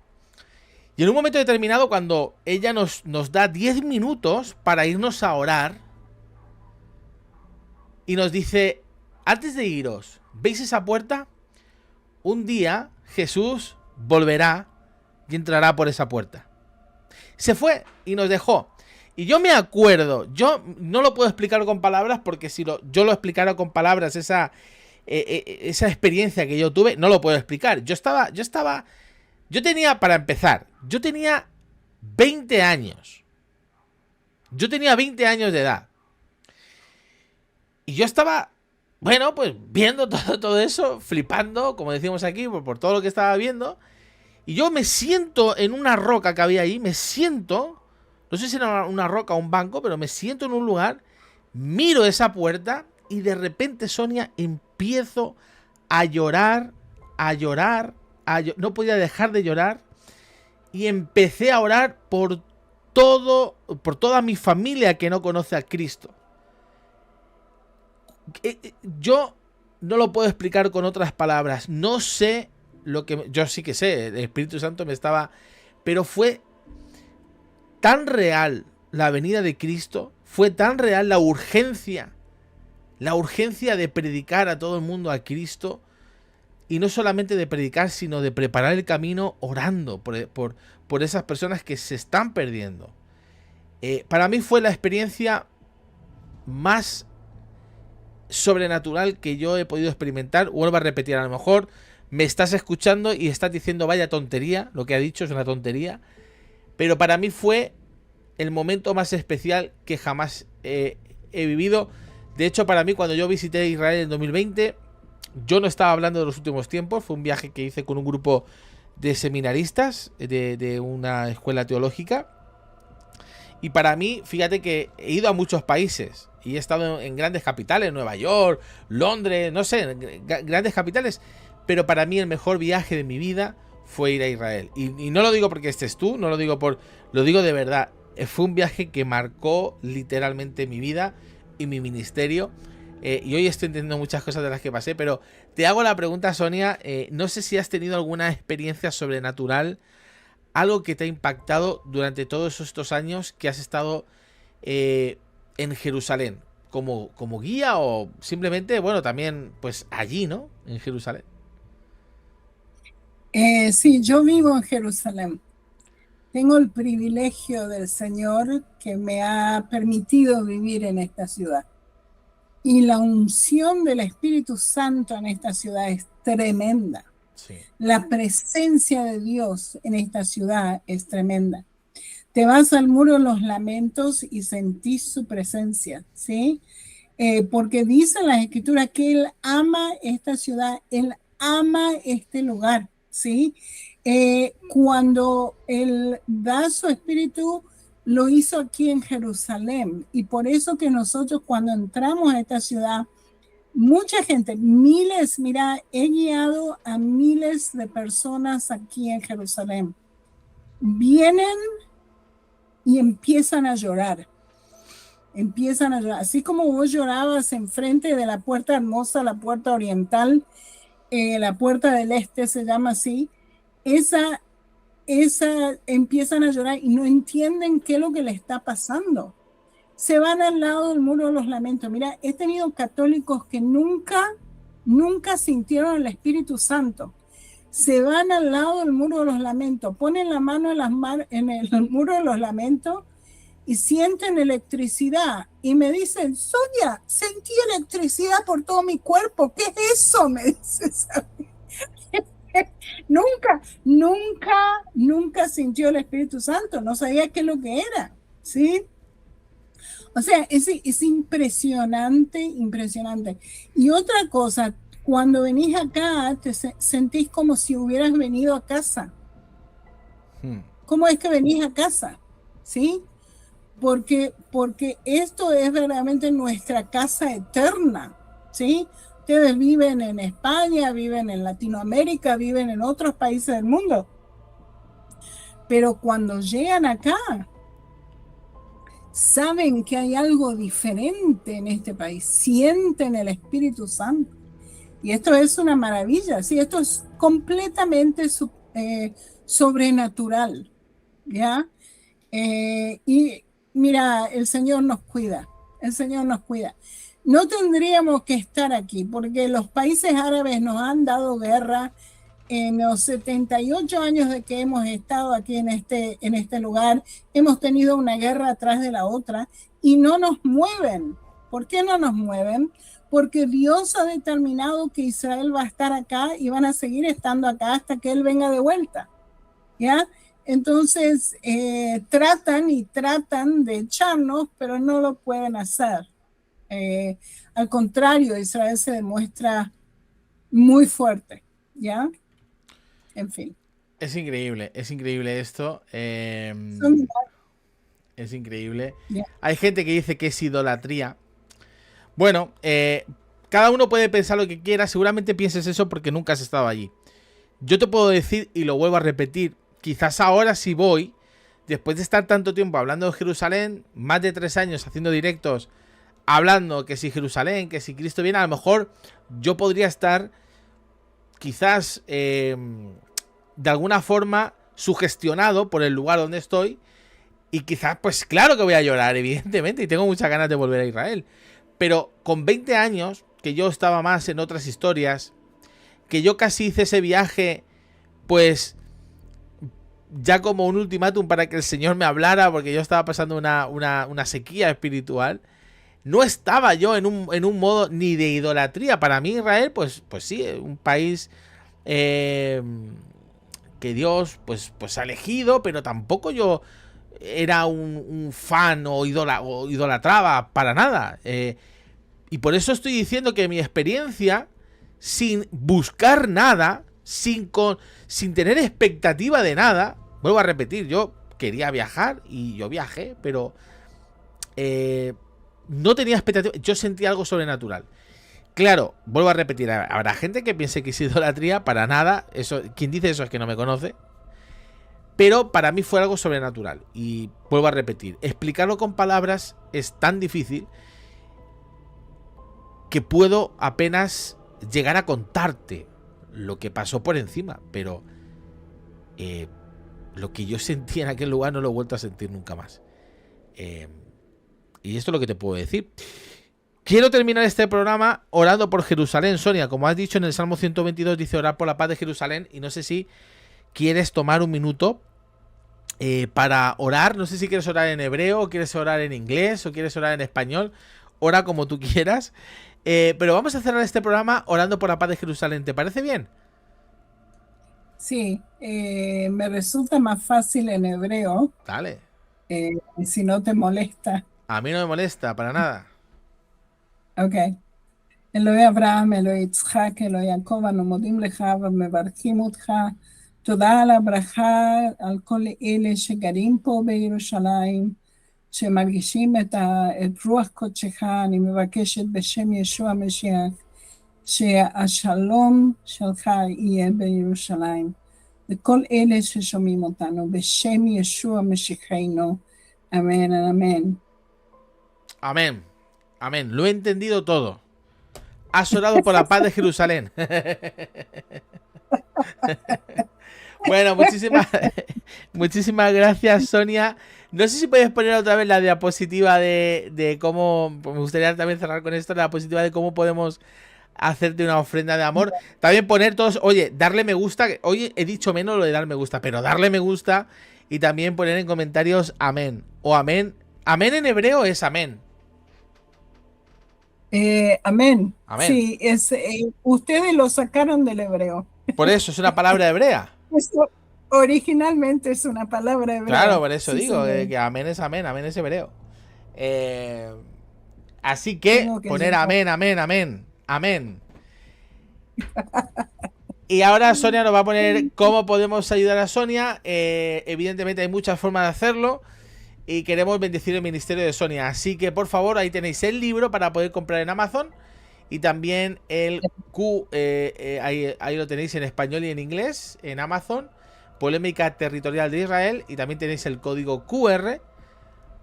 Y en un momento determinado, cuando ella nos da 10 minutos para irnos a orar, y nos dice, antes de iros, ¿veis esa puerta? Un día Jesús volverá y entrará por esa puerta. Se fue y nos dejó. Y yo me acuerdo, yo no lo puedo explicar con palabras, porque si yo lo explicara con palabras, esa experiencia que yo tuve, no lo puedo explicar. Yo tenía, para empezar, yo tenía 20 años. Yo tenía 20 años de edad. Y yo estaba, bueno, pues viendo todo eso, flipando, como decimos aquí, por todo lo que estaba viendo. Y yo me siento en una roca que había ahí, no sé si era una roca o un banco, pero me siento en un lugar, miro esa puerta y de repente, Sonia, empiezo a llorar, no podía dejar de llorar y empecé a orar por toda mi familia que no conoce a Cristo. Yo no lo puedo explicar con otras palabras. No sé lo que yo sí que sé. El Espíritu Santo me estaba, pero fue tan real la venida de Cristo, fue tan real la urgencia de predicar a todo el mundo a Cristo. Y no solamente de predicar, sino de preparar el camino orando por esas personas que se están perdiendo. Para mí fue la experiencia más sobrenatural que yo he podido experimentar. Vuelvo a repetir, a lo mejor me estás escuchando y estás diciendo vaya tontería, lo que ha dicho es una tontería. Pero para mí fue el momento más especial que jamás he vivido. De hecho, para mí, cuando yo visité Israel en 2020... yo no estaba hablando de los últimos tiempos, fue un viaje que hice con un grupo de seminaristas de una escuela teológica. Y para mí, fíjate que he ido a muchos países y he estado en grandes capitales, Nueva York, Londres, no sé, grandes capitales. Pero para mí el mejor viaje de mi vida fue ir a Israel. Y no lo digo porque estés tú, lo digo de verdad. Fue un viaje que marcó literalmente mi vida y mi ministerio. Y hoy estoy entendiendo muchas cosas de las que pasé, pero te hago la pregunta, Sonia, no sé si has tenido alguna experiencia sobrenatural, algo que te ha impactado durante todos estos años que has estado en Jerusalén, como guía o simplemente, bueno, también pues allí, ¿no? En Jerusalén. Sí, yo vivo en Jerusalén. Tengo el privilegio del Señor que me ha permitido vivir en esta ciudad. Y la unción del Espíritu Santo en esta ciudad es tremenda. Sí. La presencia de Dios en esta ciudad es tremenda. te vas al muro de los lamentos y sentís su presencia, ¿sí? Porque dice en las escrituras que Él ama esta ciudad, Él ama este lugar, ¿sí? Cuando Él da su espíritu, lo hizo aquí en Jerusalén. Y por eso que nosotros cuando entramos a esta ciudad, mucha gente, miles, mira, he guiado a miles de personas aquí en Jerusalén. Vienen y empiezan a llorar. Empiezan a llorar. Así como vos llorabas enfrente de la puerta hermosa, la puerta oriental, la puerta del este se llama así, esa empiezan a llorar y no entienden qué es lo que le está pasando. Se van al lado del muro de los lamentos. Mira, he tenido católicos que nunca sintieron el Espíritu Santo. Se van al lado del muro de los lamentos, ponen la mano en el muro de los lamentos y sienten electricidad. Y me dicen, Sonia, sentí electricidad por todo mi cuerpo. ¿Qué es eso? Me dices. Nunca sintió el Espíritu Santo. No sabía qué es lo que era. ¿Sí? O sea, es impresionante, impresionante. Y otra cosa, cuando venís acá, te sentís como si hubieras venido a casa. ¿Cómo es que venís a casa? ¿Sí? Porque esto es verdaderamente nuestra casa eterna. ¿Sí? Ustedes viven en España, viven en Latinoamérica, viven en otros países del mundo. Pero cuando llegan acá, saben que hay algo diferente en este país, sienten el Espíritu Santo. Y esto es una maravilla, ¿sí? Esto es completamente sobrenatural, ¿ya? Y mira, el Señor nos cuida, el Señor nos cuida. No tendríamos que estar aquí, porque los países árabes nos han dado guerra. En los 78 años de que hemos estado aquí en este lugar, hemos tenido una guerra atrás de la otra y no nos mueven. ¿Por qué no nos mueven? Porque Dios ha determinado que Israel va a estar acá y van a seguir estando acá hasta que Él venga de vuelta. ¿Ya? Entonces, tratan de echarnos, pero no lo pueden hacer. Al contrario, Israel se demuestra muy fuerte. ¿Ya? En fin. Es increíble esto. Es increíble. Yeah. Hay gente que dice que es idolatría. Bueno, cada uno puede pensar lo que quiera. Seguramente pienses eso porque nunca has estado allí. Yo te puedo decir, y lo vuelvo a repetir, quizás ahora si voy, después de estar tanto tiempo hablando de Jerusalén, más de 3 años haciendo directos, hablando que si Jerusalén, que si Cristo viene, a lo mejor yo podría estar quizás de alguna forma sugestionado por el lugar donde estoy y quizás, pues claro que voy a llorar, evidentemente, y tengo muchas ganas de volver a Israel. Pero con 20 años, que yo estaba más en otras historias, que yo casi hice ese viaje, pues ya como un ultimátum para que el Señor me hablara, porque yo estaba pasando una sequía espiritual. No estaba yo en un modo ni de idolatría. Para mí Israel, pues sí, un país que Dios pues ha elegido, pero tampoco yo era un fan o idolatraba para nada. Y por eso estoy diciendo que mi experiencia, sin buscar nada, sin tener expectativa de nada, vuelvo a repetir, yo quería viajar y yo viajé, pero no tenía expectativa, yo sentí algo sobrenatural. Claro, vuelvo a repetir, habrá gente que piense que es idolatría, para nada, eso, quien dice eso es que no me conoce, pero para mí fue algo sobrenatural. Y vuelvo a repetir, explicarlo con palabras es tan difícil que puedo apenas llegar a contarte lo que pasó por encima, pero lo que yo sentí en aquel lugar no lo he vuelto a sentir nunca más. Y esto es lo que te puedo decir. Quiero terminar este programa orando por Jerusalén, Sonia. Como has dicho en el Salmo 122, dice orar por la paz de Jerusalén. Y no sé si quieres tomar un minuto para orar. No sé si quieres orar en hebreo, o quieres orar en inglés, o quieres orar en español. Ora como tú quieras. Pero vamos a cerrar este programa orando por la paz de Jerusalén. ¿Te parece bien? Sí, me resulta más fácil en hebreo. Dale. si no te molesta. A mí no me molesta para nada. Ok. אלוהי אברהם, אלוהי יצחק, אלוהי יעקב, אנו מודים לך ומברכים אותך. תודה על הברכה, על כל אלה שגרים פה בירושלים, שמרגישים את רוח קודשך. אני מבקשת בשם ישוע המשיח, שהשלום שלך יהיה בירושלים. לכל אלה ששומעים אותנו, בשם ישוע משיחנו, אמן, אמן. Amén. Amén. Lo he entendido todo. Has orado por la paz de Jerusalén. Bueno, muchísimas gracias, Sonia. No sé si puedes poner otra vez la diapositiva de cómo. Me gustaría también cerrar con esto, la diapositiva de cómo podemos hacerte una ofrenda de amor. También poner todos, oye, darle me gusta. Hoy he dicho menos lo de dar me gusta, pero darle me gusta y también poner en comentarios amén o amén. Amén en hebreo es amén. Amén. Amén. Sí, ustedes lo sacaron del hebreo. Por eso es una palabra hebrea. Esto originalmente es una palabra hebrea. Claro, por eso Sí, digo señor. que amén es hebreo. Así que Tengo que poner llegar. amén, amén, amén, amén. Y ahora Sonia nos va a poner cómo podemos ayudar a Sonia. Evidentemente hay muchas formas de hacerlo. Y queremos bendecir el ministerio de Sonia. Así que por favor, ahí tenéis el libro para poder comprar en Amazon. Y también el Q, ahí lo tenéis en español y en inglés, en Amazon. Polémica territorial de Israel. Y también tenéis el código QR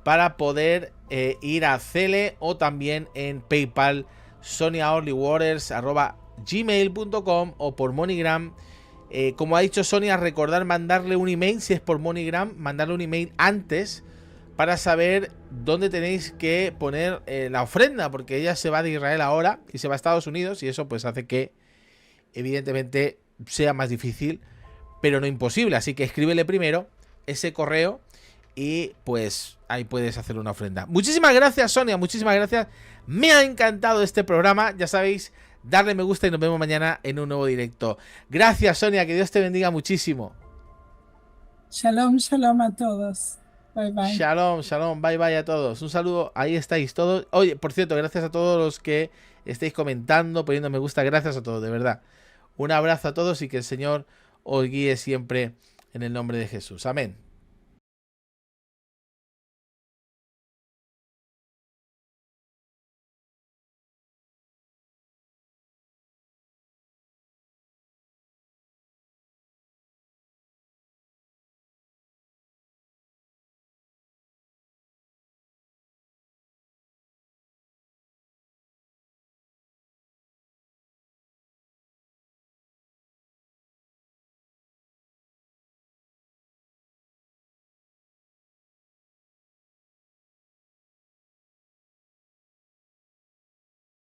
para poder ir a Cele o también en PayPal, soniaonlywaters@gmail.com o por MoneyGram. Como ha dicho Sonia, recordar mandarle un email, si es por MoneyGram, mandarle un email antes para saber dónde tenéis que poner la ofrenda, porque ella se va de Israel ahora y se va a Estados Unidos y eso pues hace que evidentemente sea más difícil, pero no imposible. Así que escríbele primero ese correo y pues ahí puedes hacer una ofrenda. Muchísimas gracias, Sonia, muchísimas gracias. Me ha encantado este programa, ya sabéis, darle me gusta y nos vemos mañana en un nuevo directo. Gracias, Sonia, que Dios te bendiga muchísimo. Shalom, shalom a todos. Bye, bye. Shalom, shalom, bye bye a todos. Un saludo, ahí estáis todos. Oye, por cierto, gracias a todos los que estáis comentando, poniendo me gusta, gracias a todos, de verdad. Un abrazo a todos y que el Señor os guíe siempre en el nombre de Jesús. Amén.